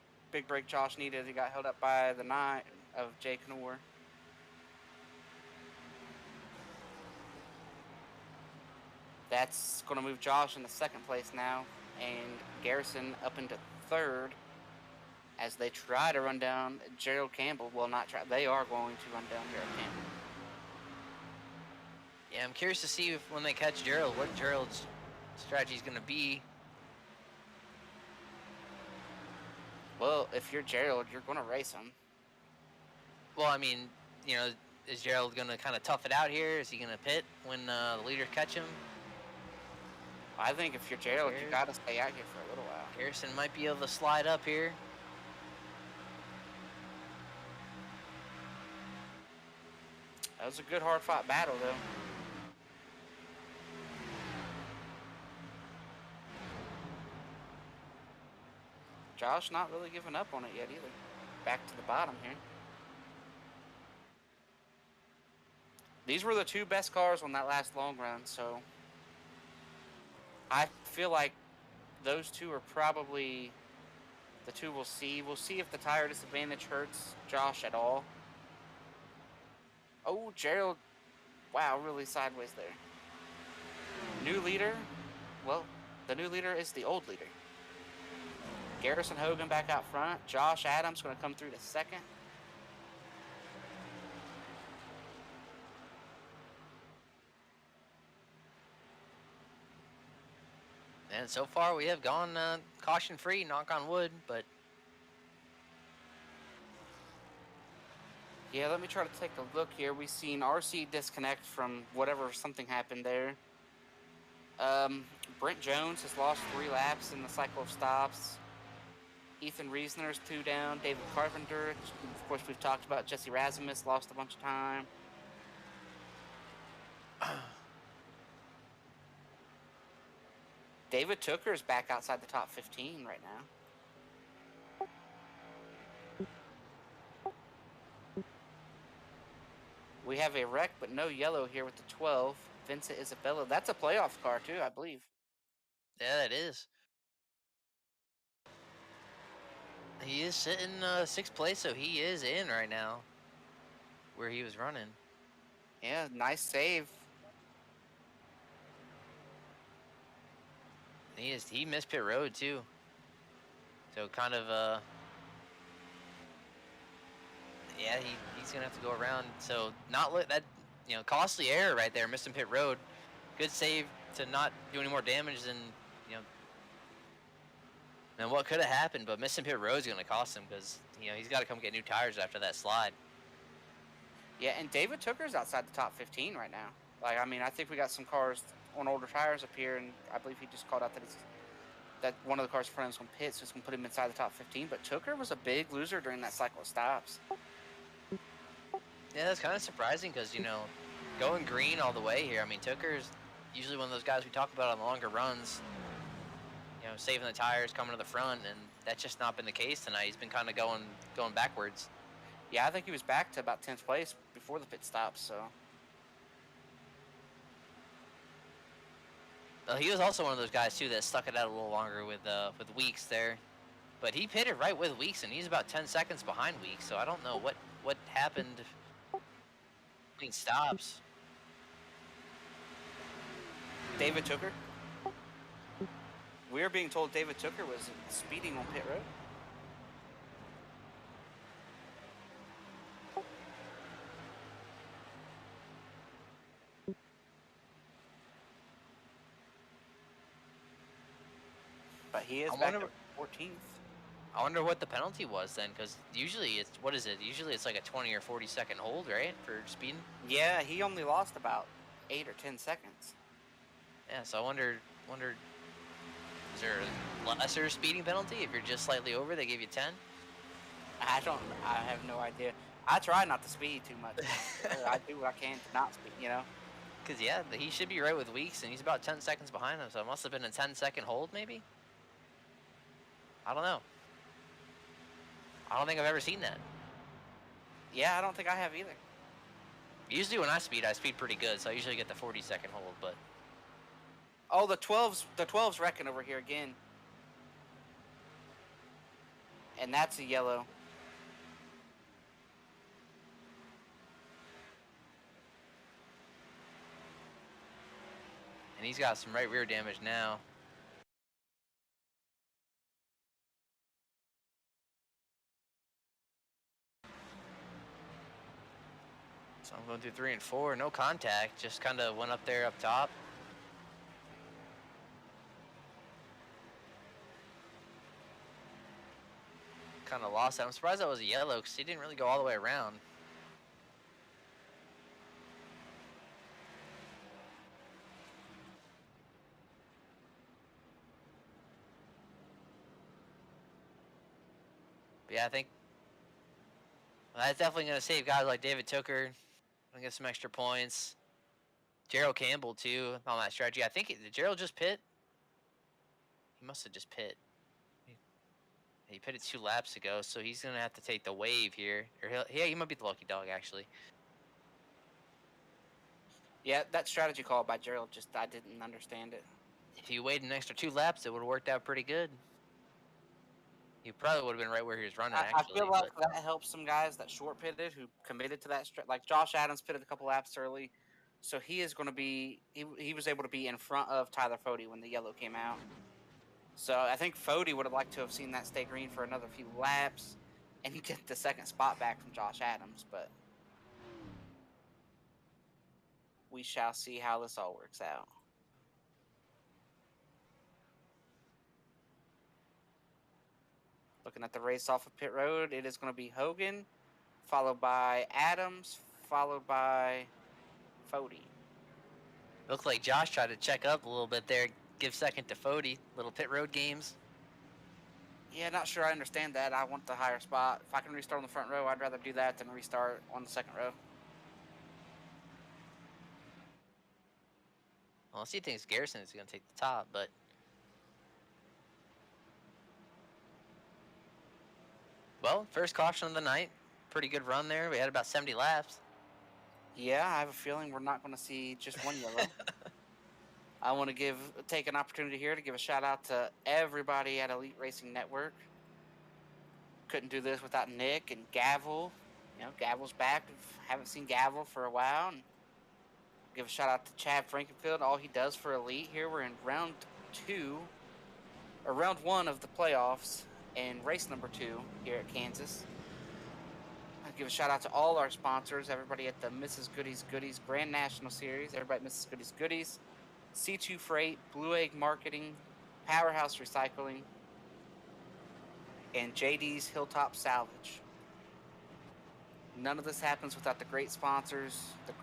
break Josh needed. He got held up by the 9 of Jake Knor. That's going to move Josh into 2nd place now, and Garrison up into 3rd as they try to run down Gerald Campbell. Well, not try. They are going to run down Gerald Campbell. yeah, I'm curious to see when they catch Gerald, what Gerald's strategy is going to be. Well, if you're Gerald, you're going to race him. Well, I mean, is Gerald going to kind of tough it out here? Is he going to pit when the leaders catch him? I think if you're Gerald, you got to stay out here for a little while. Garrison might be able to slide up here. That was a good hard-fought battle, though. Josh not really giving up on it yet either. Back to the bottom here. These were the two best cars on that last long run, so I feel like those two are probably the two we'll see. We'll see if the tire disadvantage hurts Josh at all. Oh, Gerald, wow, really sideways there. New leader, well, the new leader is the old leader. Garrison Hogan back out front. Josh Adams going to come through to second. And so far we have gone caution-free, knock on wood, but yeah, let me try to take a look here. We've seen RC disconnect from whatever something happened there. Brent Jones has lost 3 laps in the cycle of stops. Ethan Reisner's 2 down. David Carpenter, of course, we've talked about. Jesse Razimus lost a bunch of time. David Tooker is back outside the top 15 right now. We have a wreck, but no yellow here with the 12. Vincent Isabella. That's a playoff car, too, I believe. yeah, it is. He is sitting 6th place, so he is in right now where he was running. Yeah, nice save. He missed pit road too. So kind of yeah, he's gonna have to go around. So not that costly error right there, missing pit road. Good save to not do any more damage than and what could have happened, but missing pit road is gonna cost him because he's got to come get new tires after that slide. Yeah, and David Tooker's outside the top 15 right now. Like, I mean, I think we got some cars on older tires up here, and I believe he just called out that one of the cars in front of him is going to pit, so it's going to put him inside the top 15. But Tooker was a big loser during that cycle of stops. Yeah, that's kind of surprising because, going green all the way here. I mean, Tooker's usually one of those guys we talk about on the longer runs, saving the tires, coming to the front, and that's just not been the case tonight. He's been kind of going backwards. Yeah, I think he was back to about 10th place before the pit stops, so. Well, he was also one of those guys, too, that stuck it out a little longer with Weeks there. But he pitted right with Weeks, and he's about 10 seconds behind Weeks, so I don't know what happened between stops. David Tooker? We're being told David Tooker was speeding on pit road. But he is back at 14th. I wonder what the penalty was then, because usually it's, what is it? Usually it's like a 20 or 40 second hold, right, for speeding? Yeah, he only lost about 8 or 10 seconds. Yeah, so I wonder, is there a lesser speeding penalty if you're just slightly over? They give you 10. I have no idea. I try not to speed too much. I do what I can to not speed, Because yeah, he should be right with Weeks, and he's about 10 seconds behind him, so it must have been a 10-second hold, maybe. I don't know. I don't think I've ever seen that. Yeah, I don't think I have either. Usually when I speed pretty good, so I usually get the 40-second hold, but... Oh, the 12's wrecking over here again. And that's a yellow. And he's got some right rear damage now. So I'm going through 3 and 4, no contact, just kind of went up there up top. Kind of lost that. I'm surprised that was a yellow because he didn't really go all the way around. But yeah, I think that's definitely going to save guys like David Tooker. Gonna get some extra points. Gerald Campbell too on that strategy. I think did Gerald just pit? He must have just pit. He pitted 2 laps ago, so he's gonna have to take the wave here. Or he might be the lucky dog actually. Yeah, that strategy call by Gerald, just I didn't understand it. If he waited an extra 2 laps, it would have worked out pretty good. He probably would have been right where he was running, I feel actually. like But that helps some guys that short pitted who committed to that. Like Josh Adams pitted a couple laps early, so he is going to be. He was able to be in front of Tyler Fode when the yellow came out. So I think Fode would have liked to have seen that stay green for another few laps and get the second spot back from Josh Adams. But we shall see how this all works out. Looking at the race off of pit road, it is going to be Hogan, followed by Adams, followed by Fode. looked like Josh tried to check up a little bit there, give second to Fode. Little pit road games. Yeah, not sure I understand that. I want the higher spot. If I can restart on the front row, I'd rather do that than restart on the second row. Well, he thinks Garrison is going to take the top, but well, first caution of the night. Pretty good run there. We had about 70 laps. Yeah, I have a feeling we're not going to see just one yellow. I want to take an opportunity here to give a shout out to everybody at Elite Racing Network. Couldn't do this without Nick and Gavel. You know, Gavel's back. Haven't seen Gavel for a while. And give a shout out to Chad Frankenfield. All he does for Elite here. We're in round one of the playoffs and race number 2 here at Kansas. I'll give a shout out to all our sponsors, everybody at the Mrs. Goodies Grand National Series, everybody at Mrs. Goodies, C2 Freight, Blue Egg Marketing, Powerhouse Recycling, and JD's Hilltop Salvage. None of this happens without the great sponsors, the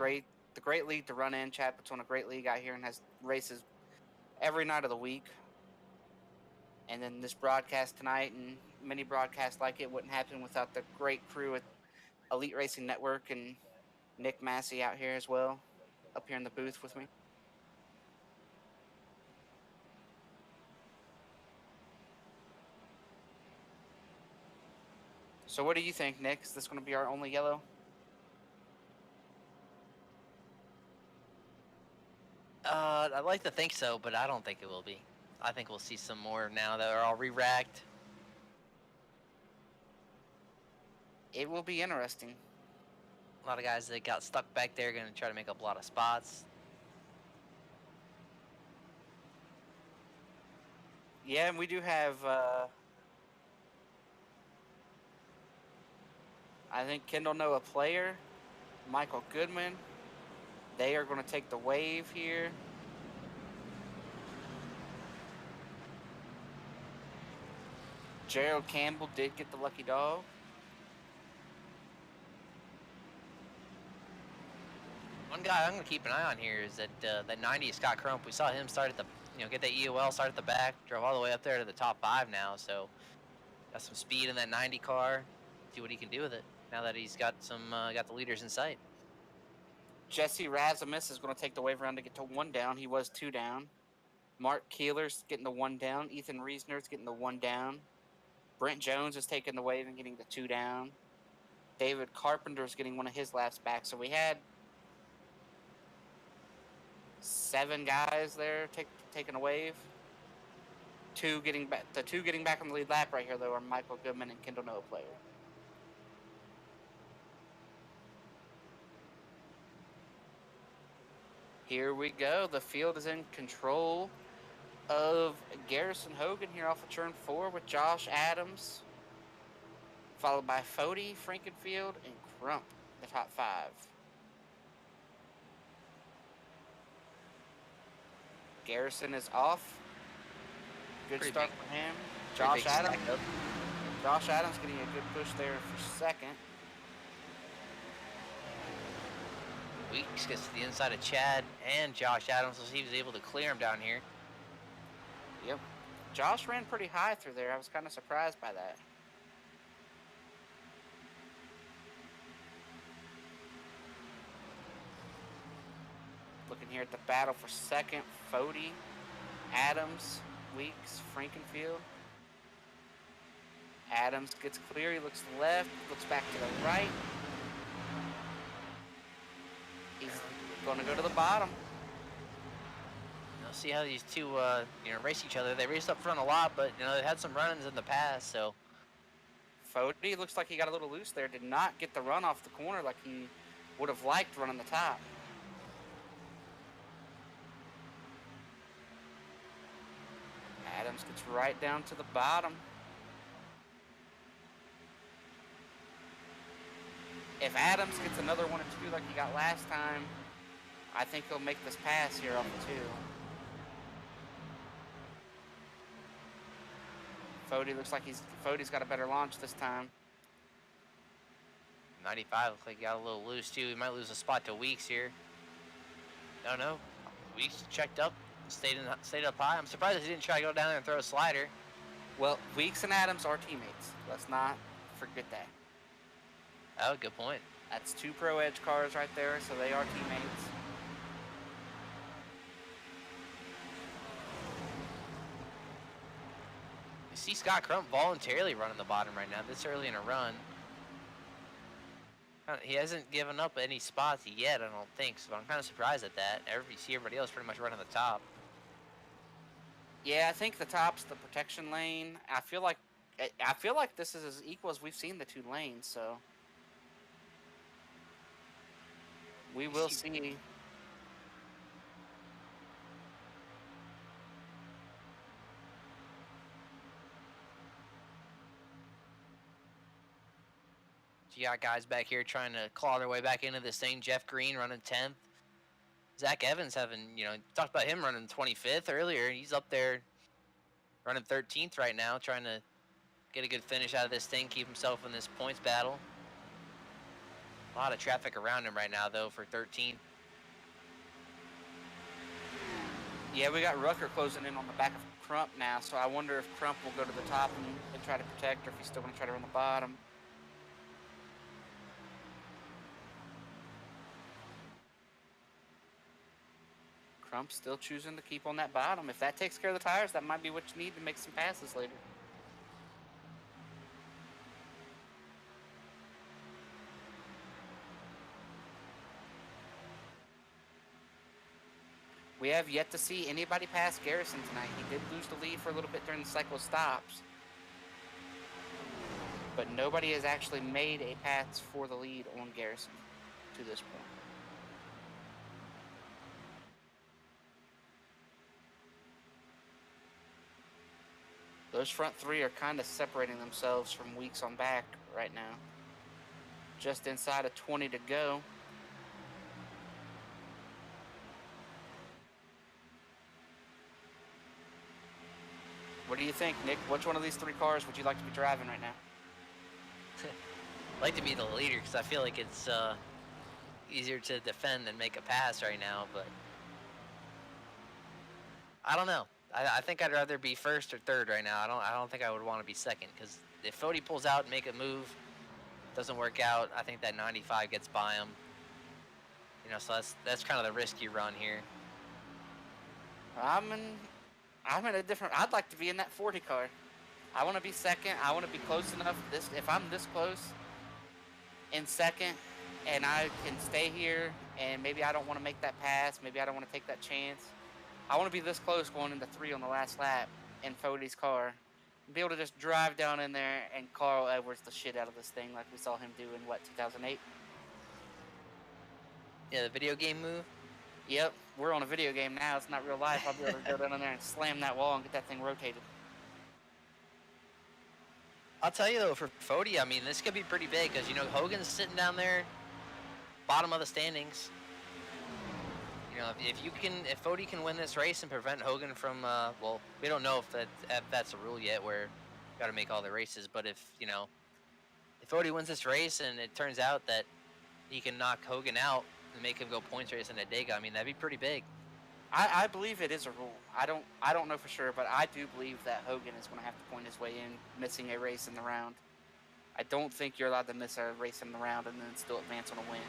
great league to run in. Chad puts on a great league out here and has races every night of the week. And then this broadcast tonight and many broadcasts like it wouldn't happen without the great crew at Elite Racing Network and Nick Massey out here as well, up here in the booth with me. So what do you think, Nick? Is this going to be our only yellow? I'd like to think so, but I don't think it will be. I think we'll see some more now that are all re-racked. It will be interesting. A lot of guys that got stuck back there are going to try to make up a lot of spots. Yeah, and we do have, I think Kendall Noah player, Michael Goodman. They are going to take the wave here. Gerald Campbell did get the lucky dog. One guy I'm going to keep an eye on here is that 90 Scott Crump. We saw him start at the, get that EOL, start at the back, drove all the way up there to the top 5 now. So got some speed in that 90 car. See what he can do with it now that he's got got the leaders in sight. Jesse Razamis is going to take the wave around to get to 1 down. He was 2 down. Mark Keeler's getting the 1 down. Ethan Reisner's getting the 1 down. Brent Jones is taking the wave and getting the 2 down. David Carpenter's getting one of his laps back. So we had 7 guys there taking a wave. 2 getting back. The 2 getting back on the lead lap right here, though, are Michael Goodman and Kendall Noah player. Here we go. The field is in control of Garrison Hogan here off of turn 4 with Josh Adams, followed by Fode, Frankenfield, and Crump, the top 5. Garrison is off. Good start for him. Josh Adams getting a good push there for second. Weeks gets to the inside of Chad and Josh Adams, so he was able to clear him down here. Yep. Josh ran pretty high through there. I was kind of surprised by that. Looking here at the battle for second, Fode, Adams, Weeks, Frankenfield. Adams gets clear. He looks left, looks back to the right. Gonna go to the bottom. See how these two, race each other. They raced up front a lot, but they had some run-ins in the past. So Fody looks like he got a little loose there. Did not get the run off the corner like he would have liked running the top. Adams gets right down to the bottom. If Adams gets another 1 or 2 like he got last time, I think he'll make this pass here off the 2. Fody looks like Fody's got a better launch this time. 95 looks like he got a little loose too. He might lose a spot to Weeks here. No. Weeks checked up, stayed up high. I'm surprised he didn't try to go down there and throw a slider. Well, Weeks and Adams are teammates. Let's not forget that. Oh, good point. That's 2 Pro Edge cars right there, so they are teammates. You see Scott Crump voluntarily running the bottom right now, this early in a run. He hasn't given up any spots yet, I don't think, so I'm kind of surprised at that. You see everybody else pretty much running the top. Yeah, I think the top's the protection lane. I feel like this is as equal as we've seen the 2 lanes, so we will see. You got guys back here trying to claw their way back into this thing. Jeff Green running 10th. Zach Evans talked about him running 25th earlier. He's up there running 13th right now, trying to get a good finish out of this thing, keep himself in this points battle. A lot of traffic around him right now, though, for 13th. Yeah, we got Rucker closing in on the back of Crump now, so I wonder if Crump will go to the top and try to protect, or if he's still going to try to run the bottom. Crump's still choosing to keep on that bottom. If that takes care of the tires, that might be what you need to make some passes later. We have yet to see anybody pass Garrison tonight. He did lose the lead for a little bit during the cycle stops, but nobody has actually made a pass for the lead on Garrison to this point. Those front 3 are kind of separating themselves from Weeks on back right now. Just inside of 20 to go. What do you think, Nick? Which one of these 3 cars would you like to be driving right now? I'd like to be the leader because I feel like it's easier to defend than make a pass right now, but I don't know. I think I'd rather be first or third right now. I don't think I would want to be second, because if Fody pulls out and make a move, doesn't work out, I think that 95 gets by him. So that's kind of the risk you run here. I'm in a different. I'd like to be in that 40 car. I want to be second. I want to be close enough. If I'm this close in second, and I can stay here, and maybe I don't want to make that pass, maybe I don't want to take that chance. I want to be this close going into 3 on the last lap in Fody's car. And be able to just drive down in there and Carl Edwards the shit out of this thing like we saw him do in, 2008? Yeah, the video game move? Yep, we're on a video game now. It's not real life. I'll be able to go down in there and slam that wall and get that thing rotated. I'll tell you, though, for Fody, this could be pretty big because, Hogan's sitting down there, bottom of the standings. If Fody can win this race and prevent Hogan from, we don't know if that's a rule yet where you got to make all the races, but if Fody wins this race and it turns out that he can knock Hogan out and make him go points race in a Dega, that'd be pretty big. I believe it is a rule. I don't know for sure, but I do believe that Hogan is going to have to point his way in, missing a race in the round. I don't think you're allowed to miss a race in the round and then still advance on a win.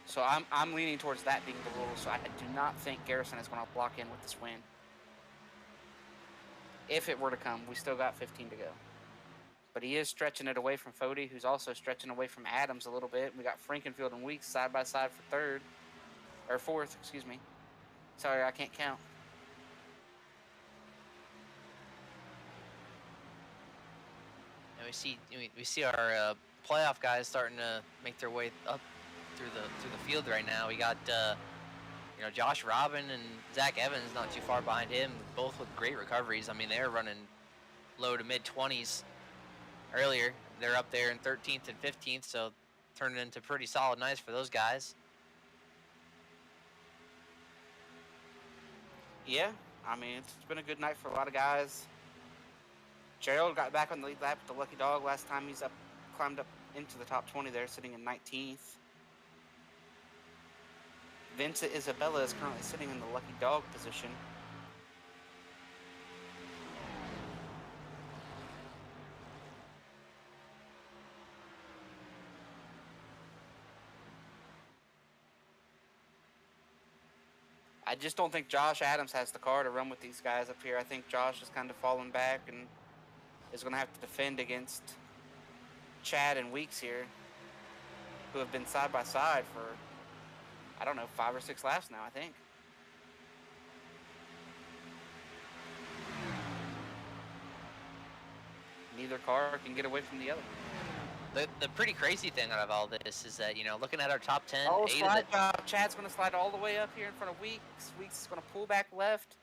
So I'm leaning towards that being the rule. So I do not think Garrison is going to lock in with this win. If it were to come, we still got 15 to go. But he is stretching it away from Fody, who's also stretching away from Adams a little bit. We got Frankenfield and Weeks side by side for third. Or fourth, excuse me. Sorry, I can't count. And we see our playoff guys starting to make their way up through the field right now. We got Josh Robin and Zach Evans not too far behind him, both with great recoveries. I mean, they're running low to mid 20s earlier. They're up there in 13th and 15th, so turning into pretty solid nights for those guys. Yeah, I mean, it's been a good night for a lot of guys. Gerald got back on the lead lap with the Lucky Dog last time. He's climbed up into the top 20 there, sitting in 19th. Vincent Isabella is currently sitting in the Lucky Dog position. I just don't think Josh Adams has the car to run with these guys up here. I think Josh is kind of falling back and is going to have to defend against Chad and Weeks here, who have been side by side for, I don't know, 5 or 6 laps now, I think. Neither car can get away from the other. The pretty crazy thing out of all this is that, looking at our top 10, Oh, slide job. Chad's going to slide all the way up here in front of Weeks. Weeks is going to pull back left.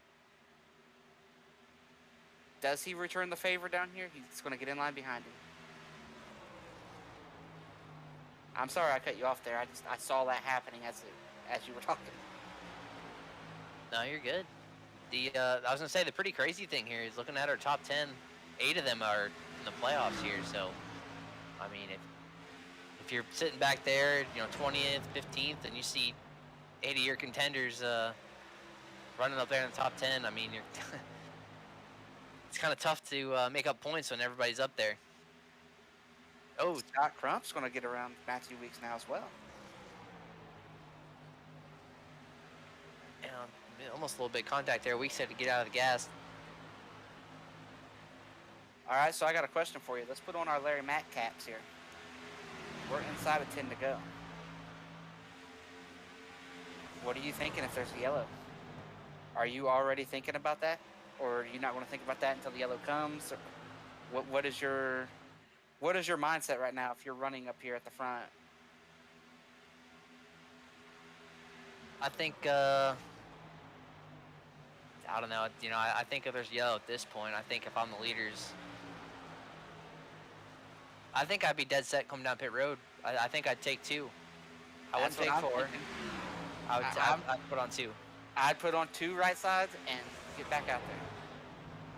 Does he return the favor down here? He's going to get in line behind him. I'm sorry I cut you off there. I saw that happening as you were talking. No, you're good. I was going to say the pretty crazy thing here is looking at our top 10, 8 of them are in the playoffs here, so I mean, if you're sitting back there, 20th, 15th, and you see 8 of your contenders running up there in the top 10, I mean, it's kind of tough to make up points when everybody's up there. Oh, Scott Crump's going to get around Matthew Weeks now as well. Yeah, almost a little bit of contact there. Weeks had to get out of the gas. All right, so I got a question for you. Let's put on our Larry Mack caps here. We're inside of 10 to go. What are you thinking if there's a yellow? Are you already thinking about that? Or are you not going to think about that until the yellow comes? Or what is your mindset right now if you're running up here at the front? I think I don't know. I think if there's yellow at this point, I think if I'm the leaders, I think I'd be dead set coming down pit road. I think I'd take 2. I wouldn't take 4. I'd put on 2. I'd put on 2 right sides and get back out there.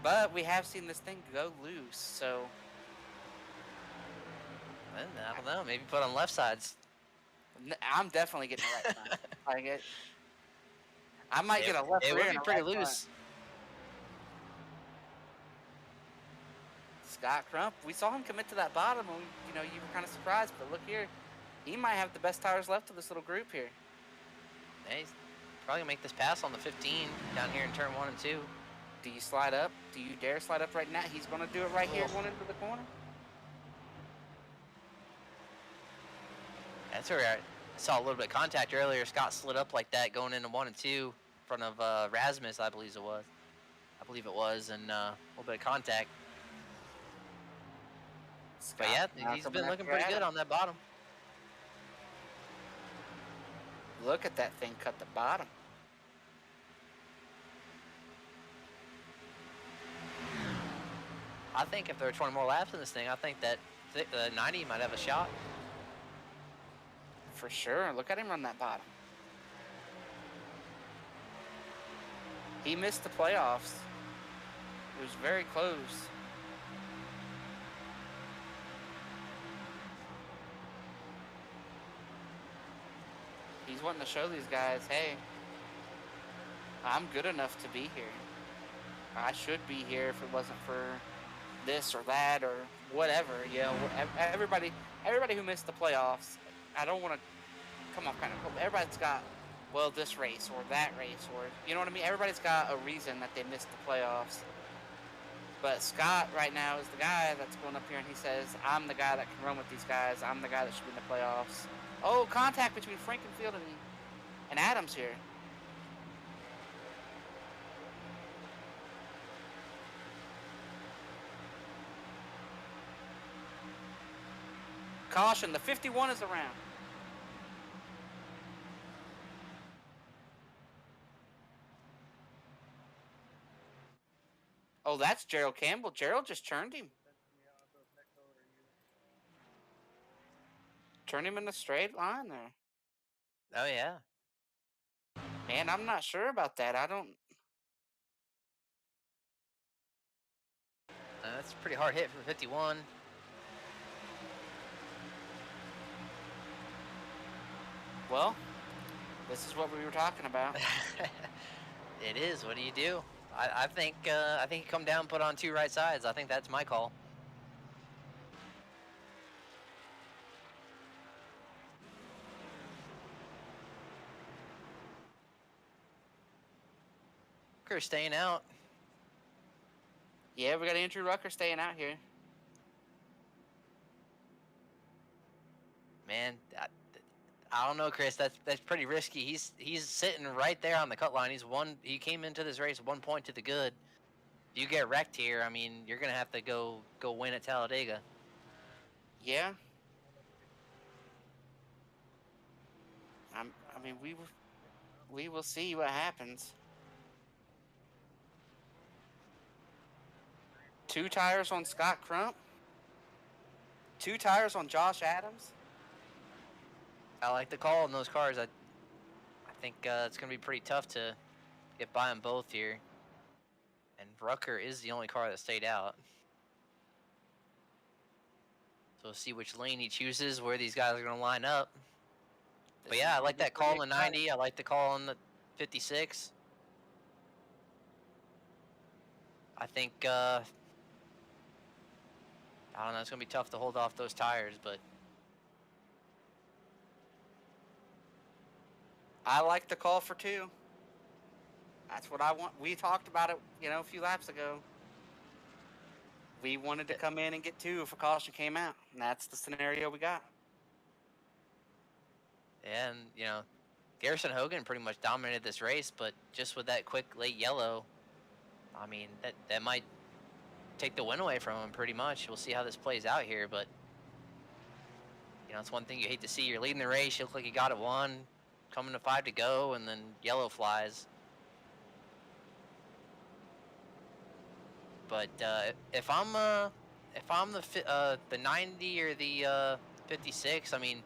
But we have seen this thing go loose, so I don't know. Maybe put on left sides. I'm definitely getting the right side. I might get a left rear. It would be pretty loose. Scott Crump, we saw him commit to that bottom, and you were kind of surprised. But look here, he might have the best tires left of this little group here. Yeah, he's probably gonna make this pass on the 15 down here in turn 1 and 2. Do you slide up? Do you dare slide up right now? He's gonna do it right here, going into the corner. That's where I saw a little bit of contact earlier. Scott slid up like that going into 1 and 2 in front of Rasmus, I believe it was, and a little bit of contact. Scott, but yeah, he's been looking pretty good on that bottom. Look at that thing cut the bottom. I think if there are 20 more laps in this thing, I think that 90 might have a shot. For sure. Look at him run that bottom. He missed the playoffs. It was very close. He's wanting to show these guys, hey, I'm good enough to be here. I should be here if it wasn't for this or that or whatever. Everybody who missed the playoffs, I don't want to come off kind of cold. Everybody's got, well, this race or that race, or you know what I mean? Everybody's got a reason that they missed the playoffs. But Scott right now is the guy that's going up here, and he says, I'm the guy that can run with these guys. I'm the guy that should be in the playoffs. Oh, contact between Frankenfield and Adams here. Caution, the 51 is around. Oh, that's Gerald Campbell. Gerald just turned him. Turned him in a straight line there. Oh, yeah. Man, I'm not sure about that. I don't. That's a pretty hard hit for 51. Well, this is what we were talking about. It is. What do you do? I think you come down, put on 2 right sides. I think that's my call. Rucker staying out. Yeah, we got Andrew Rucker staying out here. Man, I don't know, Chris. That's pretty risky. He's sitting right there on the cut line. He came into this race 1 point to the good. If you get wrecked here, I mean, you're gonna have to go win at Talladega. Yeah. I mean, we will see what happens. 2 tires on Scott Crump. 2 tires on Josh Adams. I like the call in those cars. I think it's gonna be pretty tough to get by them both here. And Rucker is the only car that stayed out. So we'll see which lane he chooses, where these guys are gonna line up. But yeah, I like that call in the 90. I like the call in the 56. I think I don't know. It's gonna be tough to hold off those tires, but I like the call for 2. That's what I want. We talked about it, a few laps ago. We wanted to come in and get 2 if a caution came out, and that's the scenario we got. and Garrison Hogan pretty much dominated this race, but just with that quick late yellow, I mean that might take the win away from him pretty much. We'll see how this plays out here, but it's one thing you hate to see. You're leading the race, you look like you got it won, coming to 5 to go, and then yellow flies. But if I'm the 90 or the 56, I mean,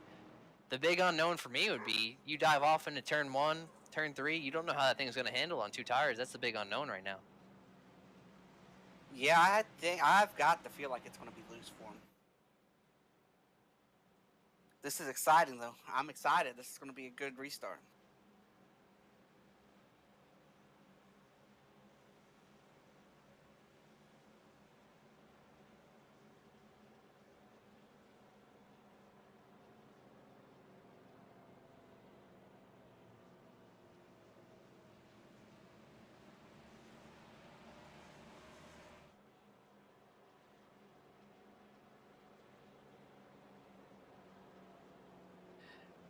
the big unknown for me would be you dive off into turn 1, turn 3. You don't know how that thing's going to handle on 2 tires. That's the big unknown right now. Yeah, I think I've got to feel like it's going to be loose for him. This is exciting, though. I'm excited. This is going to be a good restart.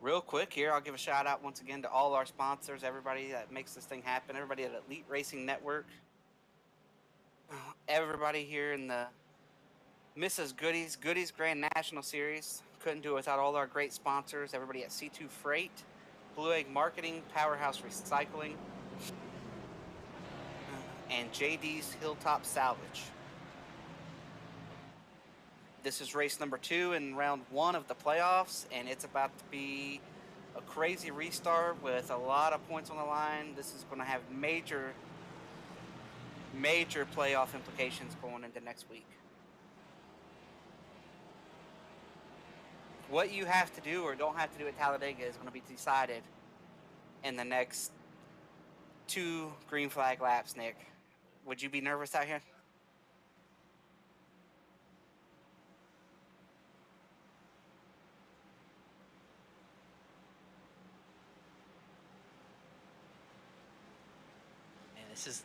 Real quick here, I'll give a shout out once again to all our sponsors, everybody that makes this thing happen, everybody at Elite Racing Network, everybody here in the Mrs. Goody's Grand National Series. Couldn't do it without all our great sponsors, everybody at C2 Freight, Blue Egg Marketing, Powerhouse Recycling, and JD's Hilltop Salvage. This is race number 2 in round 1 of the playoffs, and it's about to be a crazy restart with a lot of points on the line. This is going to have major playoff implications going into next week. What you have to do or don't have to do at Talladega is going to be decided in the next 2 green flag laps, Nick. Would you be nervous out here?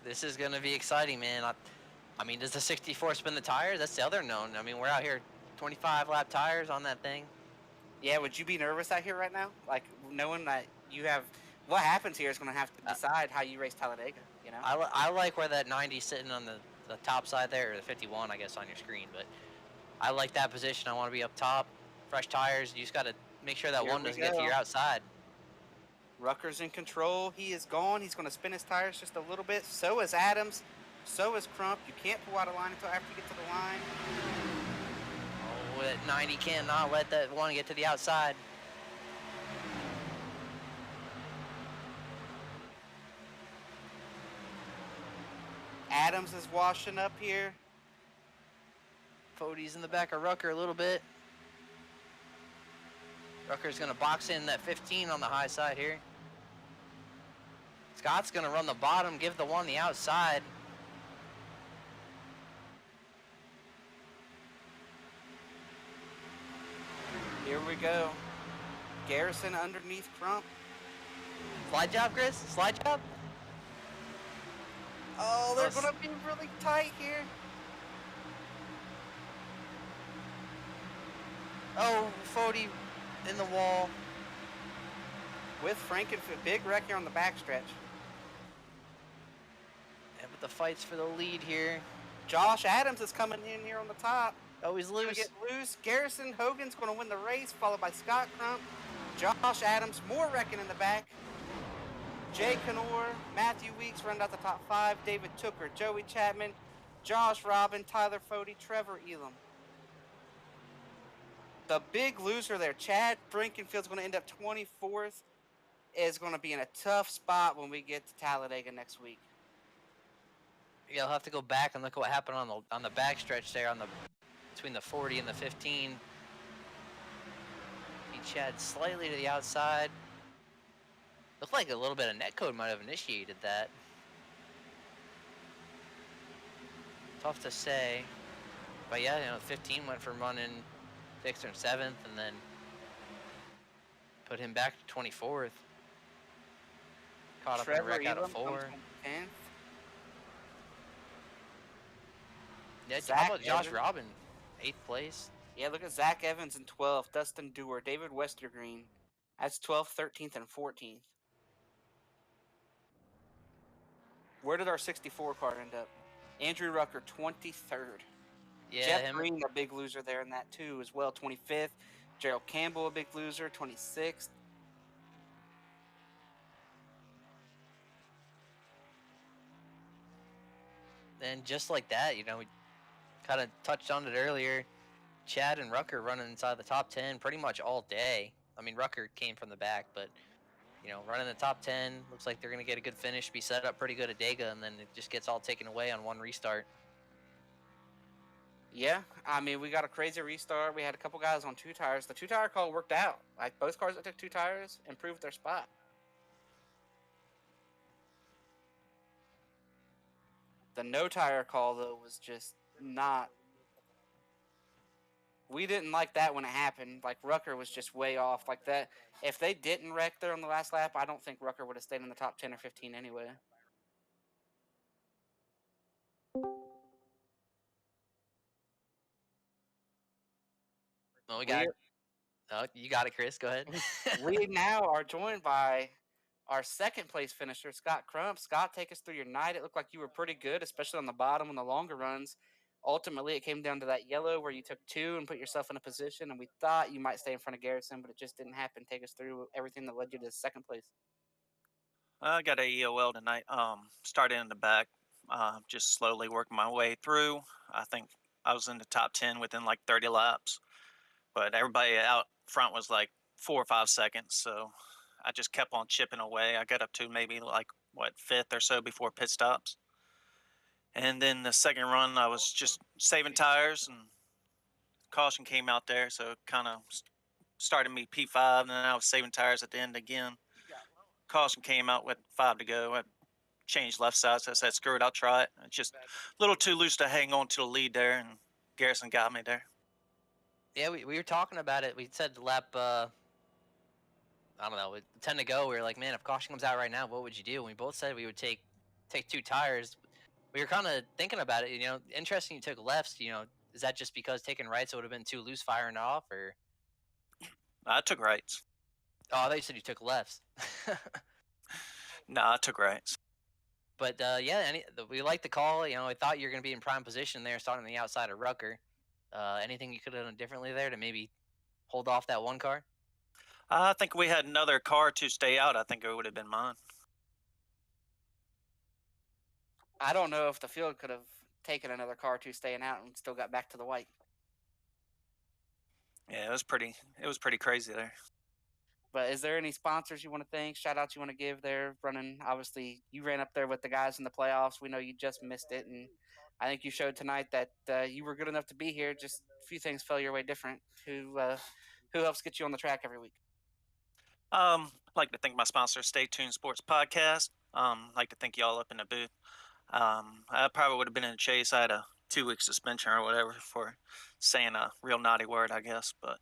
This is going to be exciting, man. I mean, does the 64 spin the tires? That's the other known. I mean, we're out here 25 lap tires on that thing. Yeah, would you be nervous out here right now? Like, knowing that you have what happens here is going to have to decide how you race Talladega, you know? I like where that 90's sitting on the top side there, or the 51, I guess, on your screen. But I like that position. I want to be up top, fresh tires. You just got to make sure that Here one we doesn't get to go. your outside. Rucker's in control. He is gone. He's going to spin his tires just a little bit. So is Adams. So is Crump. You can't pull out a line until after you get to the line. Oh, that 90 cannot let that one get to the outside. Adams is washing up here. Fody's in the back of Rucker a little bit. Rucker's going to box in that 15 on the high side here. Scott's going to run the bottom, give the one the outside. Here we go. Garrison underneath Crump. Slide job, Chris? Slide job? Oh, they're going to be really tight here. Oh, Fody in the wall. With Frankenfield. Big wreck here on the backstretch. Yeah, but the fight's for the lead here. Josh Adams is coming in here on the top. Oh, he's loose. Get loose. Garrison Hogan's going to win the race, followed by Scott Crump. Josh Adams, more wrecking in the back. Jay Canor, Matthew Weeks round out the top 5. David Tooker, Joey Chapman, Josh Robin, Tyler Fody, Trevor Elam. The big loser there, Chad Frankenfield's going to end up 24th. Is going to be in a tough spot when we get to Talladega next week. Yeah, I'll have to go back and look at what happened on the backstretch there between the 40 and the 15. He Chad slightly to the outside. Looked like a little bit of netcode might have initiated that. Tough to say. But yeah, 15 went from running 6th or 7th and then put him back to 24th. Caught up in a wreck out of 4. Yeah, how about Josh Robin? 8th place. Yeah, look at Zach Evans in 12th, Dustin Dewar, David Westergreen. That's 12th, 13th, and 14th. Where did our 64 car end up? Andrew Rucker, 23rd. Yeah, Jeff Green, a big loser there in that too as well, 25th. Gerald Campbell, a big loser, 26th. And just like that, we kind of touched on it earlier. Chad and Rucker running inside the top 10 pretty much all day. I mean, Rucker came from the back, but, running the top 10. Looks like they're going to get a good finish, be set up pretty good at Dega, and then it just gets all taken away on one restart. Yeah, I mean, we got a crazy restart. We had a couple guys on 2 tires. The 2-tire call worked out. Like, both cars that took 2 tires improved their spot. The no-tire call, though, was just not... We didn't like that when it happened. Like, Rucker was just way off. Like, that. If they didn't wreck there on the last lap, I don't think Rucker would have stayed in the top 10 or 15 anyway. Well, we got it. Oh, you got it, Chris. Go ahead. We now are joined by our 2nd place finisher, Scott Crump. Scott, take us through your night. It looked like you were pretty good, especially on the bottom on the longer runs. Ultimately, it came down to that yellow where you took 2 and put yourself in a position, and we thought you might stay in front of Garrison, but it just didn't happen. Take us through everything that led you to 2nd place. I got a EOL tonight. Started in the back, just slowly working my way through. I think I was in the top 10 within like 30 laps, but everybody out front was like 4 or 5 seconds. So I just kept on chipping away. I got up to maybe like 5th or so before pit stops. And then the second run, I was just saving tires, and caution came out there, so it kind of started me P5, and then I was saving tires at the end again. Caution came out with 5 to go. I changed left side, so I said, screw it, I'll try it. It's just a little too loose to hang on to the lead there, and Garrison got me there. Yeah, we were talking about it. We said lap, I don't know, with 10 to go, we were like, man, if caution comes out right now, what would you do? And we both said we would take 2 tires. We were kind of thinking about it. Interesting. You took lefts. Is that just because taking rights would have been too loose firing off, or? I took rights. Oh, I thought you said you took lefts. No, I took rights. But yeah, we like the call. I thought you were going to be in prime position there, starting on the outside of Rucker. Anything you could have done differently there to maybe hold off that one car? I think we had another car to stay out. I think it would have been mine. I don't know if the field could have taken another car to staying out and still got back to the white. Yeah, it was pretty crazy there. But is there any sponsors you want to thank, shout outs you want to give there? Running, obviously, you ran up there with the guys in the playoffs. We know you just missed it, and I think you showed tonight that you were good enough to be here. Just a few things fell your way different. Who helps get you on the track every week? I'd like to thank my sponsor, Stay Tuned Sports Podcast. Like to thank y'all up in the booth. I probably would have been in a chase. I had a 2-week suspension or whatever for saying a real naughty word, I guess. But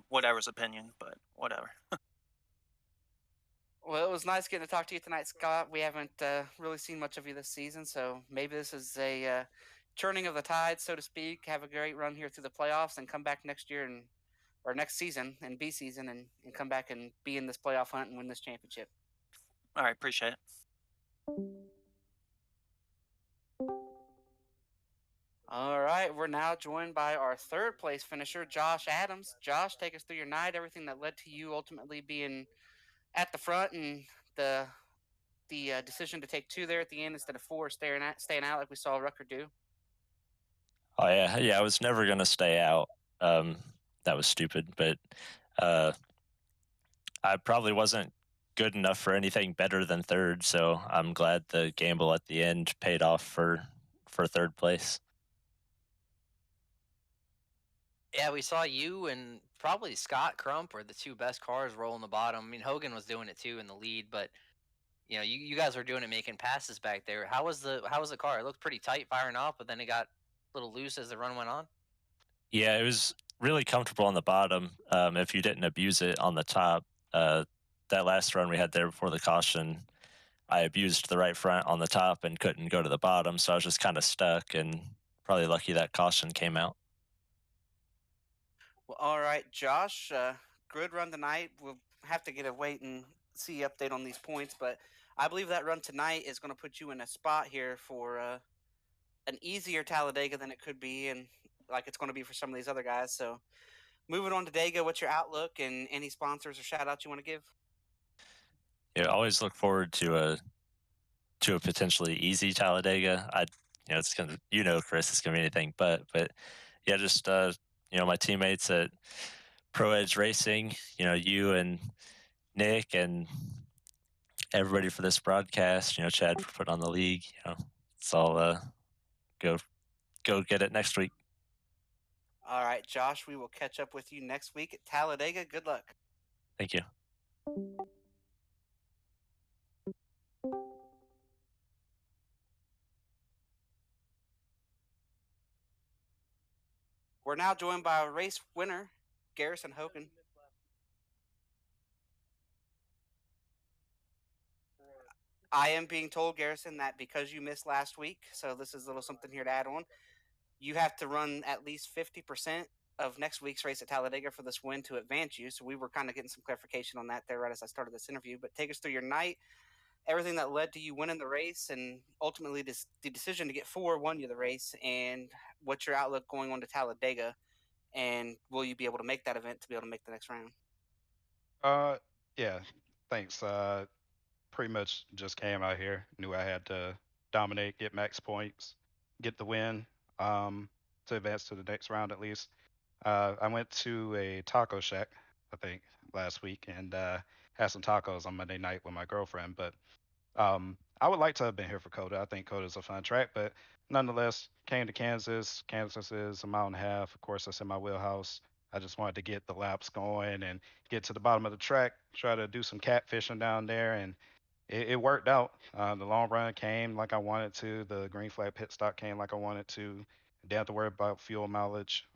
whatever's opinion, but whatever. Well, it was nice getting to talk to you tonight, Scott. We haven't really seen much of you this season, so maybe this is a turning of the tide, so to speak. Have a great run here through the playoffs and come back next year or next season and B season and come back and be in this playoff hunt and win this championship. All right, appreciate it. All right, we're now joined by our third place finisher, Josh Adams. Josh, take us through your night, everything that led to you ultimately being at the front and the decision to take 2 there at the end instead of 4, staying out like we saw Rucker do. Oh yeah. I was never gonna stay out. That was stupid, but I probably wasn't good enough for anything better than third. So I'm glad the gamble at the end paid off for third place. Yeah, we saw you and probably Scott Crump were the two best cars rolling the bottom. I mean, Hogan was doing it too in the lead, but you guys were doing it, making passes back there. How was the car? It looked pretty tight firing off, but then it got a little loose as the run went on. Yeah, it was really comfortable on the bottom. If you didn't abuse it on the top, that last run we had there before the caution, I abused the right front on the top and couldn't go to the bottom, so I was just kind of stuck. And probably lucky that caution came out. Well, all right, Josh, good run tonight. We'll have to get a wait and see update on these points, but I believe that run tonight is going to put you in a spot here for an easier Talladega than it could be, and like it's going to be for some of these other guys. So, moving on to Dega, what's your outlook and any sponsors or shout outs you want to give? Yeah, I always look forward to a potentially easy Talladega. It's gonna, Chris, it's gonna be anything but yeah, just my teammates at Pro Edge Racing, you and Nick and everybody for this broadcast, Chad for putting on the league. It's all go get it next week. All right, Josh, we will catch up with you next week at Talladega. Good luck. Thank you. We're now joined by a race winner, Garrison Hogan. I am being told, Garrison, that because you missed last week, so this is a little something here to add on, you have to run at least 50% of next week's race at Talladega for this win to advance you. So we were kind of getting some clarification on that there right as I started this interview. But take us through your night, everything that led to you winning the race, and ultimately the decision to get 4 won you the race, and what's your outlook going on to Talladega, and will you be able to make that event to be able to make the next round? Yeah, thanks. Pretty much just came out here, knew I had to dominate, get max points, get the win, to advance to the next round at least. I went to a taco shack, I think, last week, and had some tacos on Monday night with my girlfriend. But I would like to have been here for Coda. I think Coda is a fun track, but nonetheless, came to Kansas. Kansas is a mile and a half. Of course, that's in my wheelhouse. I just wanted to get the laps going and get to the bottom of the track, try to do some catfishing down there, and it worked out. The long run came like I wanted to. The green flag pit stop came like I wanted to. Didn't have to worry about fuel mileage.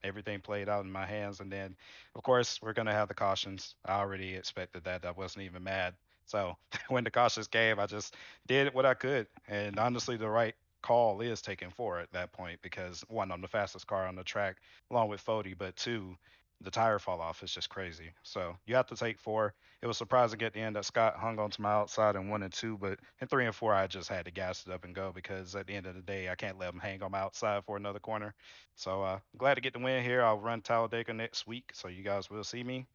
Everything played out in my hands. And then, of course, we're going to have the cautions. I already expected that. I wasn't even mad So when the cautious came, I just did what I could. And honestly, the right call is taking four at that point because one, I'm the fastest car on the track along with Fody, but two, the tire fall off is just crazy. So you have to take four. It was surprising at the end that Scott hung on to my outside in one and two, but in three and four, I just had to gas it up and go because at the end of the day, I can't let him hang on my outside for another corner. So glad to get the win here. I'll run Talladega next week, so you guys will see me.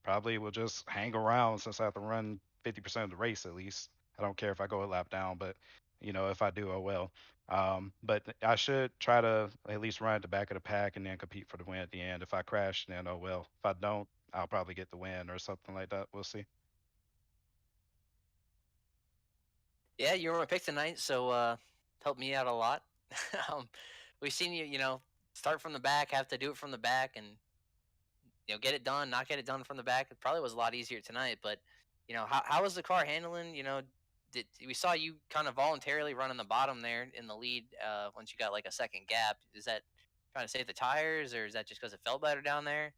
Probably will just hang around since I have to run 50% of the race at least. I don't care if I go a lap down, but if I do, oh well. But I should try to at least run at the back of the pack and then compete for the win at the end. If I crash, then oh well. If I don't, I'll probably get the win or something like that. We'll see. Yeah, you were my pick tonight, so helped me out a lot. um, we've seen you, start from the back, have to do it from the back, and get it done, not get it done from the back. It probably was a lot easier tonight, but how was the car handling? Did we saw you kind of voluntarily running the bottom there in the lead once you got like a second gap? Is that trying to save the tires, or is that just because it felt better down there?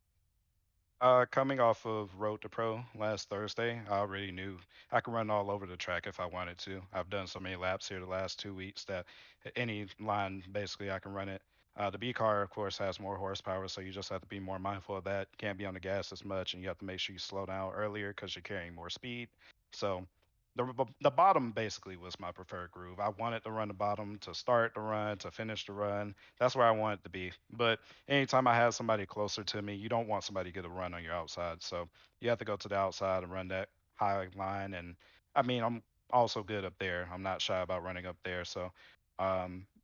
Coming off of Road to Pro last Thursday, I already knew I could run all over the track if I wanted to. I've done so many laps here the last 2 weeks that any line, basically, I can run it. The B car, of course, has more horsepower, so you just have to be more mindful of that. Can't be on the gas as much, and you have to make sure you slow down earlier because you're carrying more speed. So the bottom basically was my preferred groove. I wanted to run the bottom to start the run, to finish the run. That's where I wanted to be. But anytime I have somebody closer to me, you don't want somebody to get a run on your outside. So you have to go to the outside and run that high line. And I mean, I'm also good up there. I'm not shy about running up there. So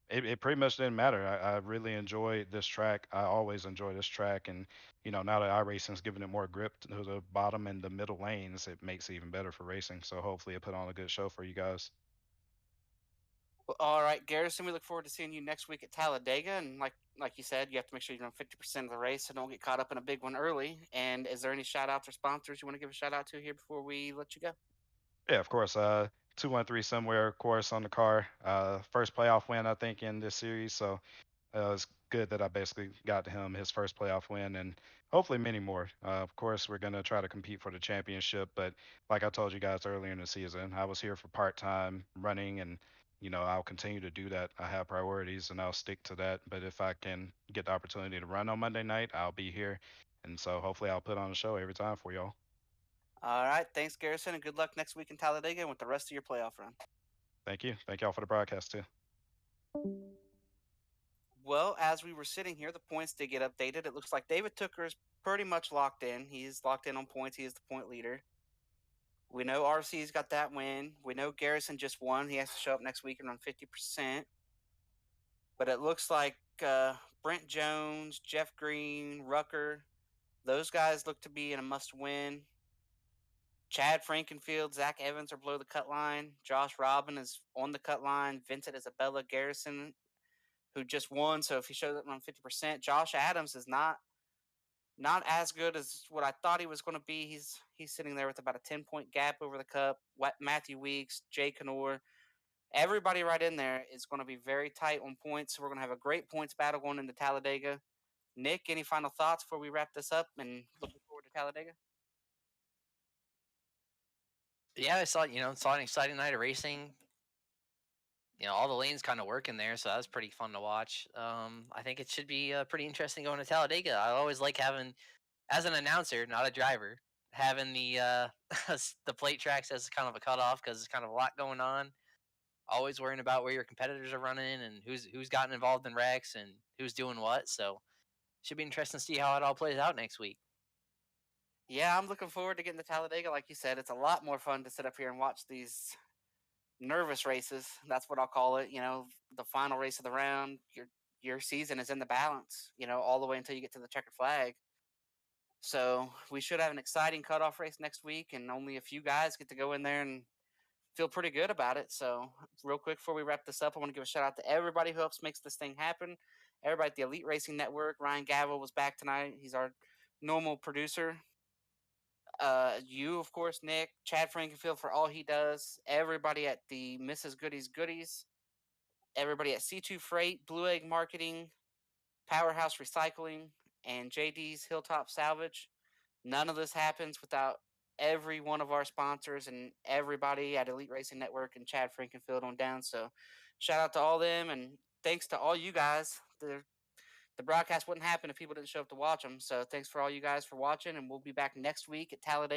it pretty much didn't matter. I really enjoyed this track. I always enjoy this track. And, now that iRacing's giving it more grip to the bottom and the middle lanes, it makes it even better for racing. So hopefully it put on a good show for you guys. Well, all right, Garrison, we look forward to seeing you next week at Talladega. And like you said, you have to make sure you run 50% of the race, so don't get caught up in a big one early. And is there any shout outs or sponsors you want to give a shout out to here before we let you go? Yeah, of course. 213 somewhere, of course, on the car. First playoff win, I think, in this series. So it's good that I basically got him his first playoff win and hopefully many more. Of course, we're going to try to compete for the championship. But like I told you guys earlier in the season, I was here for part time running and I'll continue to do that. I have priorities and I'll stick to that. But if I can get the opportunity to run on Monday night, I'll be here. And so hopefully I'll put on a show every time for y'all. All right, thanks, Garrison, and good luck next week in Talladega and with the rest of your playoff run. Thank you. Thank y'all for the broadcast, too. Well, as we were sitting here, the points did get updated. It looks like David Tooker is pretty much locked in. He's locked in on points. He is the point leader. We know RC's got that win. We know Garrison just won. He has to show up next week and run 50%. But it looks like Brent Jones, Jeff Green, Rucker, those guys look to be in a must win. Chad Frankenfield, Zach Evans are below the cut line. Josh Robin is on the cut line. Vincent Isabella Garrison, who just won, so if he shows up on 50%, Josh Adams is not as good as what I thought he was going to be. He's sitting there with about a 10-point gap over the cup. Matthew Weeks, Jay Canor, everybody right in there is going to be very tight on points. So we're going to have a great points battle going into Talladega. Nick, any final thoughts before we wrap this up and looking forward to Talladega? Yeah, I saw an exciting night of racing. All the lanes kind of working there, so that was pretty fun to watch. I think it should be pretty interesting going to Talladega. I always like having, as an announcer, not a driver, having the the plate tracks as kind of a cutoff because it's kind of a lot going on. Always worrying about where your competitors are running and who's gotten involved in wrecks and who's doing what. So should be interesting to see how it all plays out next week. Yeah, I'm looking forward to getting to Talladega. Like you said, it's a lot more fun to sit up here and watch these nervous races. That's what I'll call it. The final race of the round. Your season is in the balance. All the way until you get to the checkered flag. So we should have an exciting cutoff race next week, and only a few guys get to go in there and feel pretty good about it. So real quick before we wrap this up, I want to give a shout out to everybody who helps makes this thing happen. Everybody at the Elite Racing Network. Ryan Gavel was back tonight. He's our normal producer. You, of course, Nick, Chad Frankenfield for all he does. Everybody at the Mrs. Goody's Goodies. Everybody at C2 Freight, Blue Egg Marketing, Powerhouse Recycling, and JD's Hilltop Salvage. None of this happens without every one of our sponsors and everybody at Elite Racing Network and Chad Frankenfield on down. So shout out to all them, and thanks to all you guys. The broadcast wouldn't happen if people didn't show up to watch them. So thanks for all you guys for watching, and we'll be back next week at Talladega.